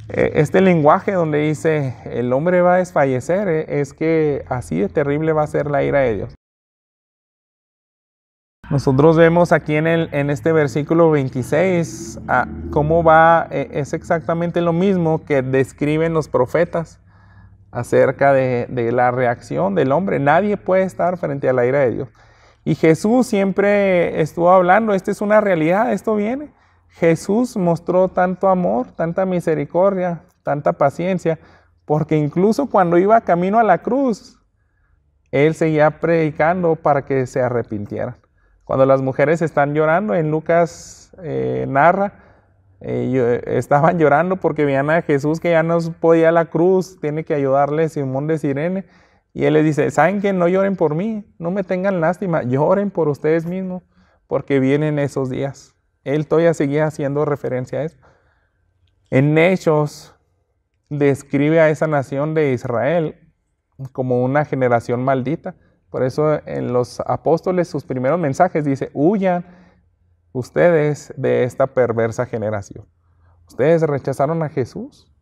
Este lenguaje donde dice el hombre va a desfallecer, es que así de terrible va a ser la ira de Dios. Nosotros vemos aquí en este versículo 26 cómo va, es exactamente lo mismo que describen los profetas acerca de la reacción del hombre. Nadie puede estar frente a la ira de Dios. Y Jesús siempre estuvo hablando, esta es una realidad, esto viene. Jesús mostró tanto amor, tanta misericordia, tanta paciencia, porque incluso cuando iba camino a la cruz, Él seguía predicando para que se arrepintieran. Cuando las mujeres están llorando, en Lucas narra, estaban llorando porque veían a Jesús que ya no podía a la cruz, tiene que ayudarle Simón de Cirene, y Él les dice, ¿saben qué? No lloren por mí, no me tengan lástima, lloren por ustedes mismos, porque vienen esos días. Él todavía seguía haciendo referencia a eso. En Hechos describe a esa nación de Israel como una generación maldita. Por eso en los apóstoles, sus primeros mensajes dice, huyan ustedes de esta perversa generación. Ustedes rechazaron a Jesús.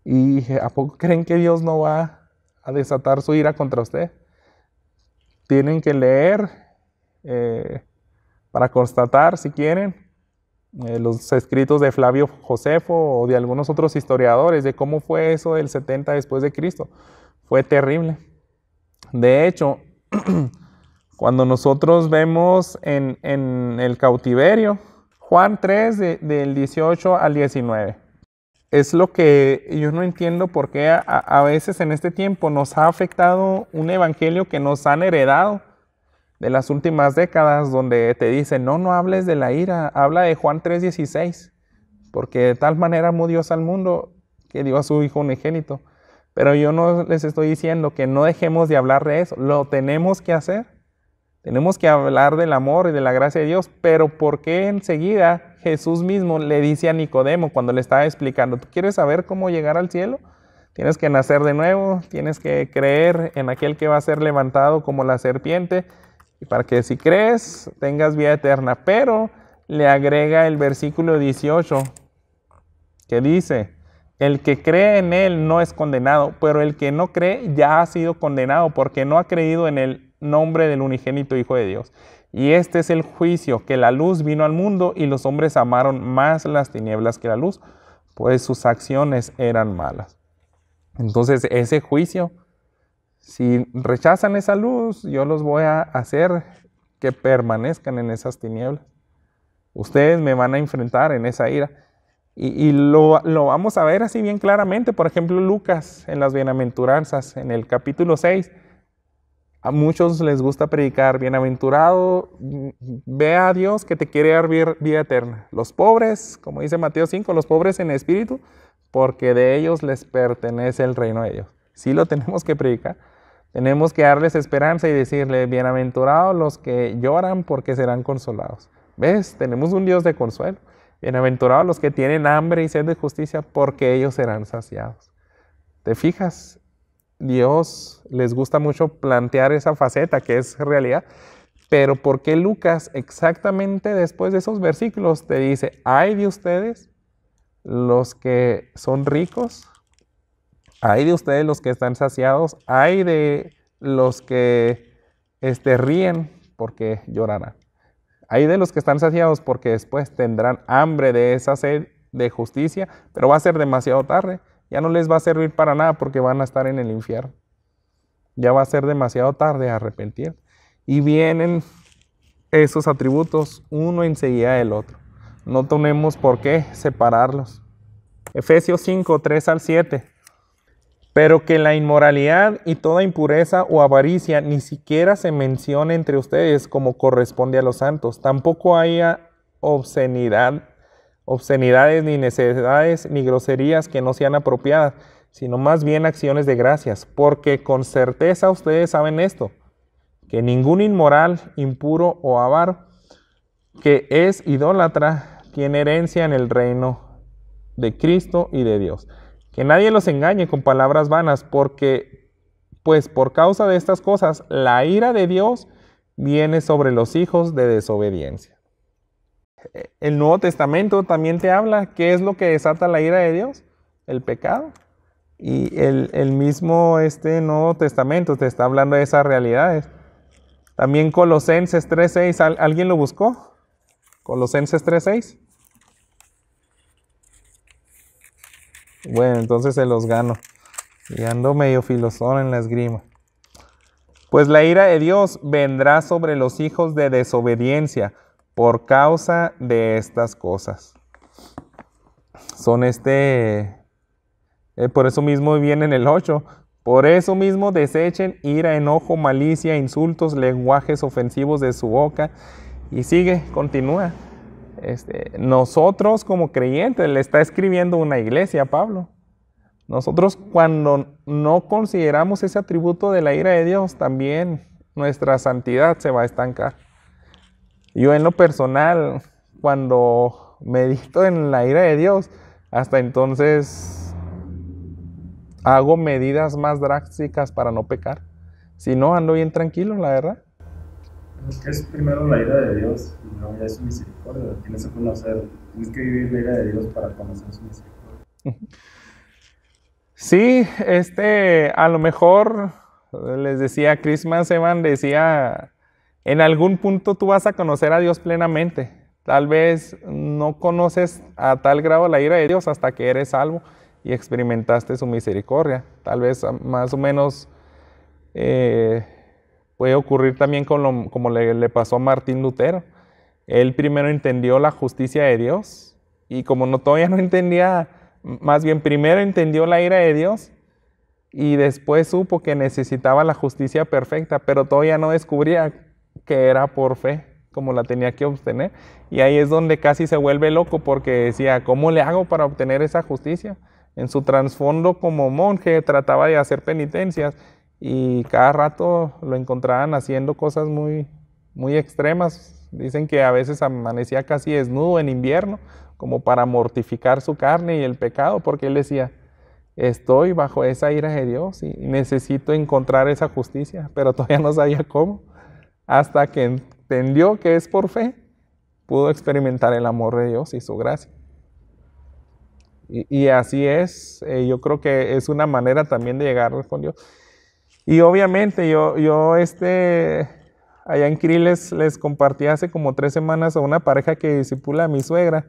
¿Y a poco creen que Dios no va a desatar su ira contra usted? Tienen que leer para constatar, si quieren, los escritos de Flavio Josefo o de algunos otros historiadores de cómo fue eso del 70 después de Cristo. Fue terrible. De hecho, cuando nosotros vemos en el cautiverio, Juan 3 del 18 al 19, es lo que yo no entiendo por qué a veces en este tiempo nos ha afectado un evangelio que nos han heredado de las últimas décadas, donde te dicen, no hables de la ira, habla de Juan 3:16, porque de tal manera amó Dios al mundo que dio a su Hijo unigénito. Pero yo no les estoy diciendo que no dejemos de hablar de eso, lo tenemos que hacer. Tenemos que hablar del amor y de la gracia de Dios, pero ¿por qué enseguida Jesús mismo le dice a Nicodemo cuando le estaba explicando, ¿tú quieres saber cómo llegar al cielo? Tienes que nacer de nuevo, tienes que creer en aquel que va a ser levantado como la serpiente, y para que si crees tengas vida eterna. Pero le agrega el versículo 18 que dice, el que cree en él no es condenado, pero el que no cree ya ha sido condenado porque no ha creído en el nombre del unigénito Hijo de Dios. Y este es el juicio, que la luz vino al mundo y los hombres amaron más las tinieblas que la luz, pues sus acciones eran malas. Entonces ese juicio, si rechazan esa luz, yo los voy a hacer que permanezcan en esas tinieblas. Ustedes me van a enfrentar en esa ira. Y lo vamos a ver así bien claramente. Por ejemplo, Lucas en las bienaventuranzas, en el capítulo 6, a muchos les gusta predicar, bienaventurado, ve a Dios que te quiere dar vida eterna. Los pobres, como dice Mateo 5, los pobres en espíritu, porque de ellos les pertenece el reino de Dios. Sí lo tenemos que predicar. Tenemos que darles esperanza y decirle, bienaventurados los que lloran porque serán consolados. ¿Ves? Tenemos un Dios de consuelo. Bienaventurados los que tienen hambre y sed de justicia, porque ellos serán saciados. ¿Te fijas? Dios les gusta mucho plantear esa faceta que es realidad. Pero ¿por qué Lucas exactamente después de esos versículos te dice, ay de ustedes los que son ricos, ay de ustedes los que están saciados, ay de los que ríen porque llorarán? Hay de los que están saciados porque después tendrán hambre de esa sed de justicia, pero va a ser demasiado tarde. Ya no les va a servir para nada porque van a estar en el infierno. Ya va a ser demasiado tarde a arrepentir. Y vienen esos atributos uno enseguida del otro. No tenemos por qué separarlos. Efesios 5, 3 al 7. Pero que la inmoralidad y toda impureza o avaricia ni siquiera se mencione entre ustedes como corresponde a los santos. Tampoco haya obscenidades, ni necedades, ni groserías que no sean apropiadas, sino más bien acciones de gracias. Porque con certeza ustedes saben esto, que ningún inmoral, impuro o avaro, que es idólatra, tiene herencia en el reino de Cristo y de Dios. Que nadie los engañe con palabras vanas, porque, pues por causa de estas cosas, la ira de Dios viene sobre los hijos de desobediencia. El Nuevo Testamento también te habla qué es lo que desata la ira de Dios, el pecado. Y el mismo Nuevo Testamento te está hablando de esas realidades. También Colosenses 3:6, ¿alguien lo buscó? Colosenses 3:6. Bueno, entonces se los gano. Y ando medio filosón en la esgrima. Pues la ira de Dios vendrá sobre los hijos de desobediencia por causa de estas cosas. Son por eso mismo viene en el 8. Por eso mismo desechen ira, enojo, malicia, insultos, lenguajes ofensivos de su boca. Y sigue, continúa. Nosotros como creyentes, le está escribiendo una iglesia a Pablo. Nosotros cuando no consideramos ese atributo de la ira de Dios, también nuestra santidad se va a estancar. Yo en lo personal, cuando medito en la ira de Dios, hasta entonces hago medidas más drásticas para no pecar. Si no, ando bien tranquilo, la verdad. Es que es primero la ira de Dios y luego ya es su misericordia. Tienes que conocer, tienes que vivir la ira de Dios para conocer su misericordia. Sí, a lo mejor les decía, Chris Evan decía, en algún punto tú vas a conocer a Dios plenamente. Tal vez no conoces a tal grado la ira de Dios hasta que eres salvo y experimentaste su misericordia. Tal vez más o menos puede ocurrir también como le pasó a Martín Lutero. Él primero entendió la justicia de Dios y como todavía no entendía, más bien primero entendió la ira de Dios y después supo que necesitaba la justicia perfecta, pero todavía no descubría que era por fe, como la tenía que obtener. Y ahí es donde casi se vuelve loco porque decía, ¿cómo le hago para obtener esa justicia? En su trasfondo como monje trataba de hacer penitencias y cada rato lo encontraban haciendo cosas muy, muy extremas. Dicen que a veces amanecía casi desnudo en invierno, como para mortificar su carne y el pecado, porque él decía, estoy bajo esa ira de Dios y necesito encontrar esa justicia, pero todavía no sabía cómo. Hasta que entendió que es por fe, pudo experimentar el amor de Dios y su gracia. Y así es, yo creo que es una manera también de llegar con Dios. Y obviamente yo allá en Cri les compartí hace como 3 semanas a una pareja que discipula a mi suegra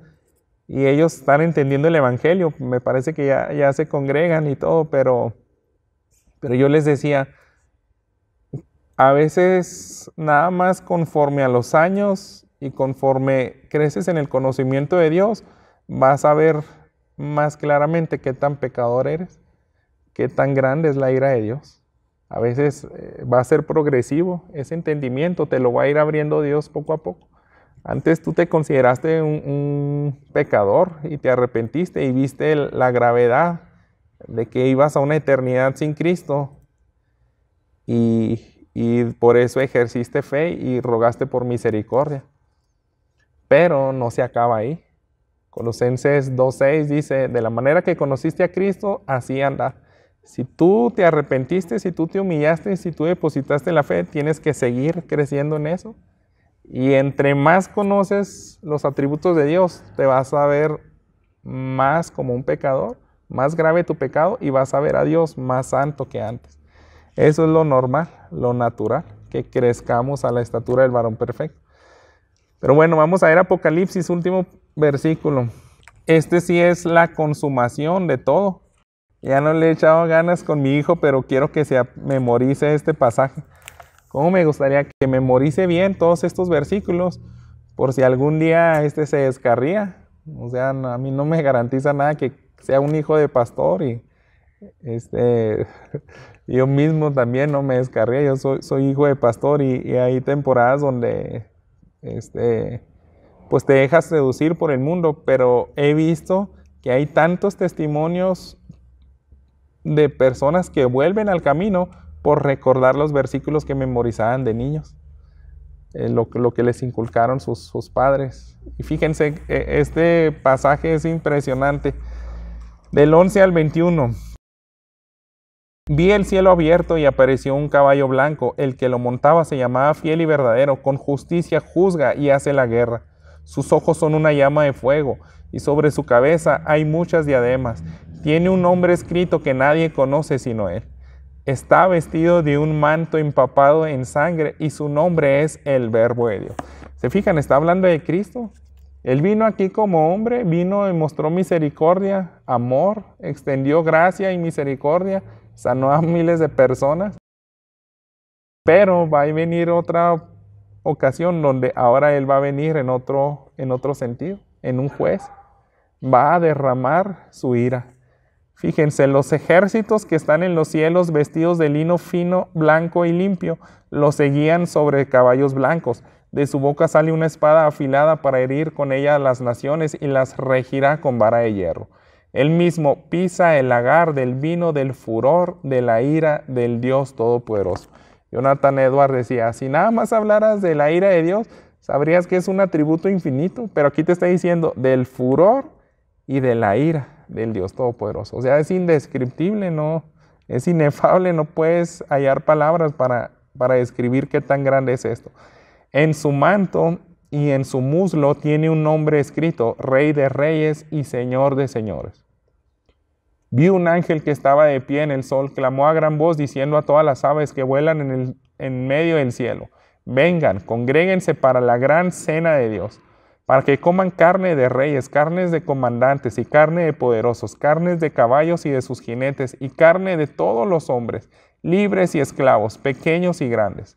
y ellos están entendiendo el evangelio, me parece que ya se congregan y todo, pero yo les decía, a veces nada más conforme a los años y conforme creces en el conocimiento de Dios, vas a ver más claramente qué tan pecador eres, qué tan grande es la ira de Dios. A veces va a ser progresivo ese entendimiento, te lo va a ir abriendo Dios poco a poco. Antes tú te consideraste un pecador y te arrepentiste y viste la gravedad de que ibas a una eternidad sin Cristo y por eso ejerciste fe y rogaste por misericordia. Pero no se acaba ahí. Colosenses 2:6 dice, de la manera que conociste a Cristo, así anda. Si tú te arrepentiste, si tú te humillaste, si tú depositaste la fe, tienes que seguir creciendo en eso. Y entre más conoces los atributos de Dios, te vas a ver más como un pecador, más grave tu pecado y vas a ver a Dios más santo que antes. Eso es lo normal, lo natural, que crezcamos a la estatura del varón perfecto. Pero bueno, vamos a ver Apocalipsis, último versículo. Este sí es la consumación de todo. Ya no le he echado ganas con mi hijo, pero quiero que se memorice este pasaje. ¿Cómo me gustaría que memorice bien todos estos versículos? Por si algún día se descarría. O sea, a mí no me garantiza nada que sea un hijo de pastor y Yo mismo también no me descargué, yo soy hijo de pastor y hay temporadas donde pues te dejas seducir por el mundo, pero he visto que hay tantos testimonios de personas que vuelven al camino por recordar los versículos que memorizaban de niños, lo que les inculcaron sus padres. Y fíjense, este pasaje es impresionante. Del 11 al 21. Vi el cielo abierto y apareció un caballo blanco. El que lo montaba se llamaba Fiel y Verdadero. Con justicia juzga y hace la guerra. Sus ojos son una llama de fuego y sobre su cabeza hay muchas diademas. Tiene un nombre escrito que nadie conoce sino él. Está vestido de un manto empapado en sangre y su nombre es el Verbo de Dios. ¿Se fijan? Está hablando de Cristo. Él vino aquí como hombre, vino y mostró misericordia, amor, extendió gracia y misericordia, sanó a miles de personas. Pero va a venir otra ocasión donde ahora Él va a venir en otro sentido, en un juez. Va a derramar su ira. Fíjense, los ejércitos que están en los cielos vestidos de lino fino, blanco y limpio, los seguían sobre caballos blancos. De su boca sale una espada afilada para herir con ella a las naciones y las regirá con vara de hierro. Él mismo pisa el lagar del vino del furor de la ira del Dios Todopoderoso. Jonathan Edwards decía, si nada más hablaras de la ira de Dios, sabrías que es un atributo infinito, pero aquí te está diciendo del furor y de la ira del Dios Todopoderoso. O sea, es indescriptible, no, es inefable, no puedes hallar palabras para describir qué tan grande es esto. En su manto y en su muslo tiene un nombre escrito, Rey de Reyes y Señor de Señores. Vi un ángel que estaba de pie en el sol, clamó a gran voz diciendo a todas las aves que vuelan en medio del cielo, vengan, congréguense para la gran cena de Dios, para que coman carne de reyes, carnes de comandantes y carne de poderosos, carnes de caballos y de sus jinetes y carne de todos los hombres, libres y esclavos, pequeños y grandes.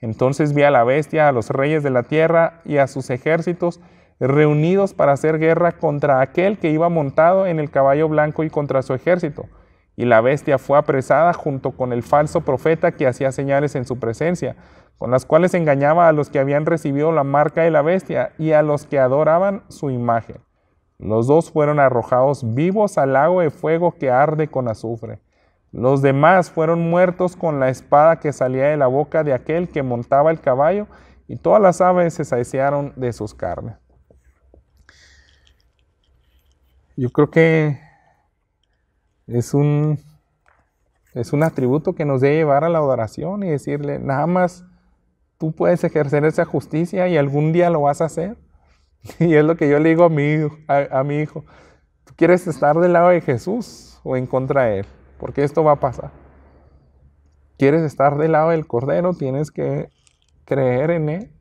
Entonces vi a la bestia, a los reyes de la tierra y a sus ejércitos reunidos para hacer guerra contra aquel que iba montado en el caballo blanco y contra su ejército. Y la bestia fue apresada junto con el falso profeta que hacía señales en su presencia, con las cuales engañaba a los que habían recibido la marca de la bestia y a los que adoraban su imagen. Los dos fueron arrojados vivos al lago de fuego que arde con azufre. Los demás fueron muertos con la espada que salía de la boca de aquel que montaba el caballo, y todas las aves se saciaron de sus carnes. Yo creo que es un atributo que nos debe llevar a la adoración y decirle, nada más tú puedes ejercer esa justicia y algún día lo vas a hacer. Y es lo que yo le digo a mi hijo. ¿Tú quieres estar del lado de Jesús o en contra de él? Porque esto va a pasar. ¿Quieres estar del lado del Cordero? Tienes que creer en él.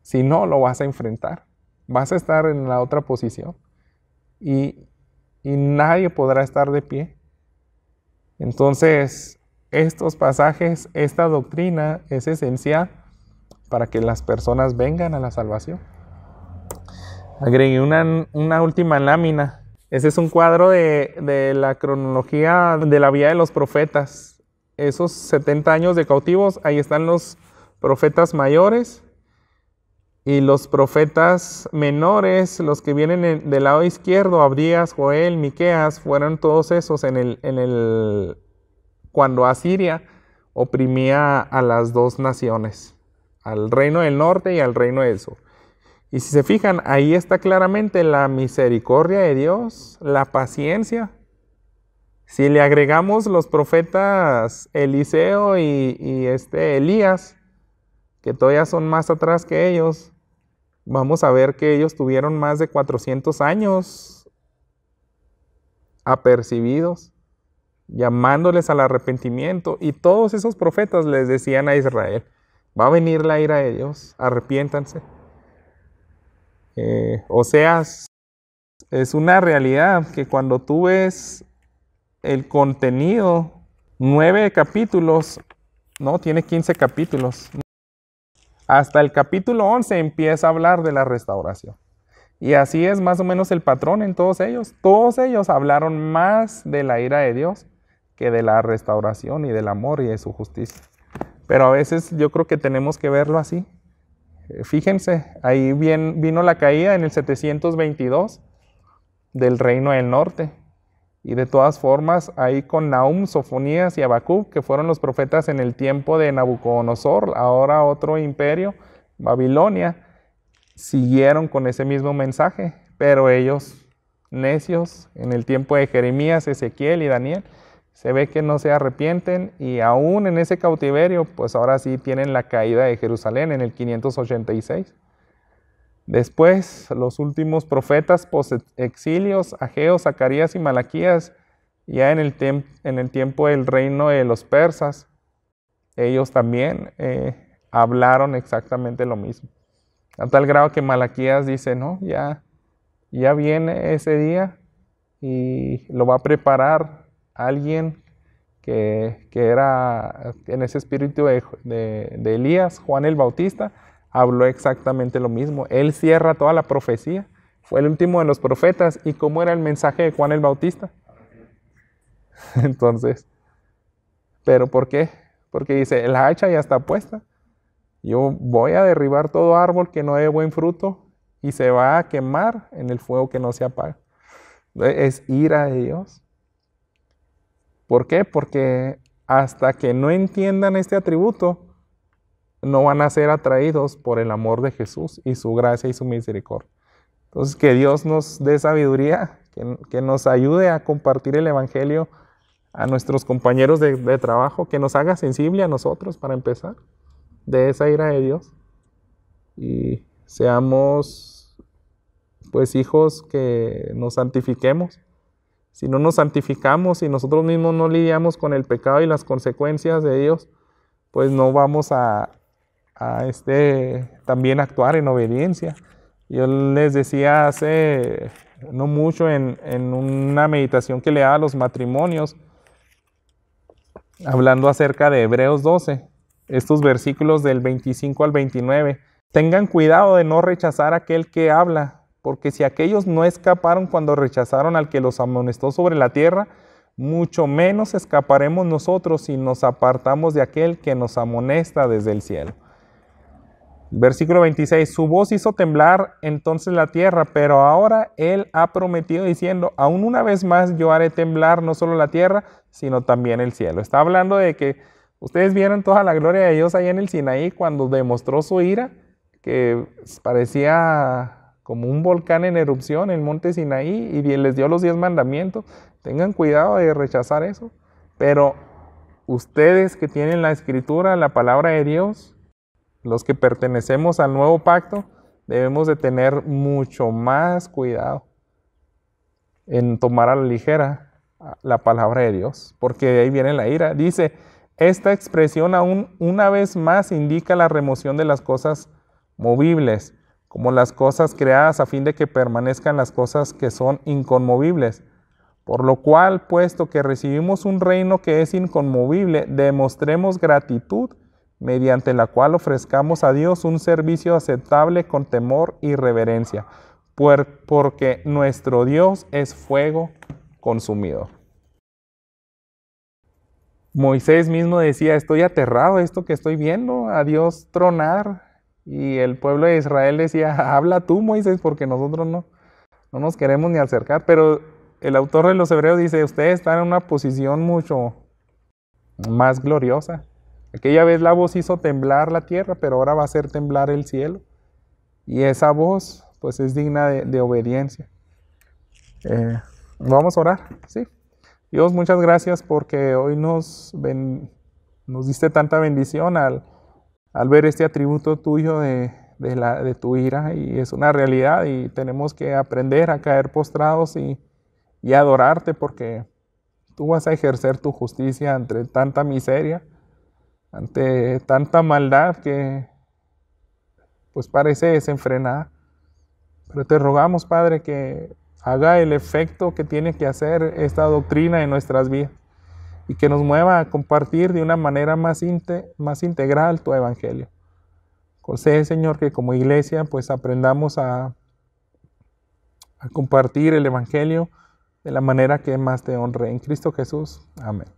Si no, lo vas a enfrentar. Vas a estar en la otra posición. Y nadie podrá estar de pie. Entonces, estos pasajes, esta doctrina es esencial para que las personas vengan a la salvación. Agregué una última lámina. Ese es un cuadro de la cronología de la vida de los profetas. Esos 70 años de cautivos, ahí están los profetas mayores y los profetas menores, los que vienen del lado izquierdo, Abdías, Joel, Miqueas, fueron todos esos cuando Asiria oprimía a las dos naciones, al reino del norte y al reino del sur. Y si se fijan, ahí está claramente la misericordia de Dios, la paciencia. Si le agregamos los profetas Eliseo y Elías, que todavía son más atrás que ellos, vamos a ver que ellos tuvieron más de 400 años apercibidos, llamándoles al arrepentimiento. Y todos esos profetas les decían a Israel, va a venir la ira de Dios, arrepiéntanse. Oseas es una realidad que cuando tú ves el contenido, 9 capítulos, no, tiene 15 capítulos. Hasta el capítulo 11 empieza a hablar de la restauración. Y así es más o menos el patrón en todos ellos. Todos ellos hablaron más de la ira de Dios que de la restauración y del amor y de su justicia. Pero a veces yo creo que tenemos que verlo así. Fíjense, ahí vino la caída en el 722 del reino del norte. Y de todas formas, ahí con Nahum, Sofonías y Habacuc, que fueron los profetas en el tiempo de Nabucodonosor, ahora otro imperio, Babilonia, siguieron con ese mismo mensaje, pero ellos, necios, en el tiempo de Jeremías, Ezequiel y Daniel, se ve que no se arrepienten y aún en ese cautiverio, pues ahora sí tienen la caída de Jerusalén en el 586. Después, los últimos profetas post-exilios, Ageo, Zacarías y Malaquías, ya en el tiempo del reino de los persas, ellos también hablaron exactamente lo mismo. A tal grado que Malaquías dice, no, ya viene ese día y lo va a preparar alguien que era en ese espíritu de Elías, Juan el Bautista, habló exactamente lo mismo. Él cierra toda la profecía, fue el último de los profetas. ¿Y cómo era el mensaje de Juan el Bautista? Entonces, ¿pero por qué? Porque dice, el hacha ya está puesta. Yo voy a derribar todo árbol que no dé buen fruto y se va a quemar en el fuego que no se apaga. Es ira de Dios. ¿Por qué? Porque hasta que no entiendan este atributo, no van a ser atraídos por el amor de Jesús y su gracia y su misericordia. Entonces, que Dios nos dé sabiduría, que nos ayude a compartir el Evangelio a nuestros compañeros de trabajo, que nos haga sensible a nosotros para empezar de esa ira de Dios y seamos pues hijos que nos santifiquemos. Si no nos santificamos y nosotros mismos no lidiamos con el pecado y las consecuencias de Dios, pues no vamos a también actuar en obediencia. Yo les decía hace no mucho en una meditación que le daba a los matrimonios, hablando acerca de Hebreos 12, estos versículos del 25 al 29. Tengan cuidado de no rechazar a aquel que habla, porque si aquellos no escaparon cuando rechazaron al que los amonestó sobre la tierra, mucho menos escaparemos nosotros si nos apartamos de aquel que nos amonesta desde el cielo. Versículo 26, su voz hizo temblar entonces la tierra, pero ahora él ha prometido diciendo, aún una vez más yo haré temblar no solo la tierra, sino también el cielo. Está hablando de que ustedes vieron toda la gloria de Dios ahí en el Sinaí cuando demostró su ira, que parecía como un volcán en erupción en el monte Sinaí y les dio los 10 mandamientos. Tengan cuidado de rechazar eso, pero ustedes que tienen la Escritura, la palabra de Dios, los que pertenecemos al nuevo pacto, debemos de tener mucho más cuidado en tomar a la ligera la palabra de Dios, porque de ahí viene la ira. Dice, esta expresión aún una vez más indica la remoción de las cosas movibles, como las cosas creadas a fin de que permanezcan las cosas que son inconmovibles. Por lo cual, puesto que recibimos un reino que es inconmovible, demostremos gratitud, mediante la cual ofrezcamos a Dios un servicio aceptable con temor y reverencia, porque nuestro Dios es fuego consumidor. Moisés mismo decía, estoy aterrado de esto que estoy viendo, a Dios tronar. Y el pueblo de Israel decía, habla tú, Moisés, porque nosotros no nos queremos ni acercar. Pero el autor de los Hebreos dice, ustedes están en una posición mucho más gloriosa. Aquella vez la voz hizo temblar la tierra, pero ahora va a hacer temblar el cielo. Y esa voz, pues, es digna de obediencia. Vamos a orar, ¿sí? Dios, muchas gracias porque hoy nos diste tanta bendición al ver este atributo tuyo de tu ira, y es una realidad y tenemos que aprender a caer postrados y adorarte, porque tú vas a ejercer tu justicia ante tanta miseria, ante tanta maldad que pues parece desenfrenada. Pero te rogamos, Padre, que haga el efecto que tiene que hacer esta doctrina en nuestras vidas y que nos mueva a compartir de una manera más integral tu evangelio. Concede, Señor, que como iglesia pues aprendamos a a compartir el Evangelio de la manera que más te honre. En Cristo Jesús. Amén.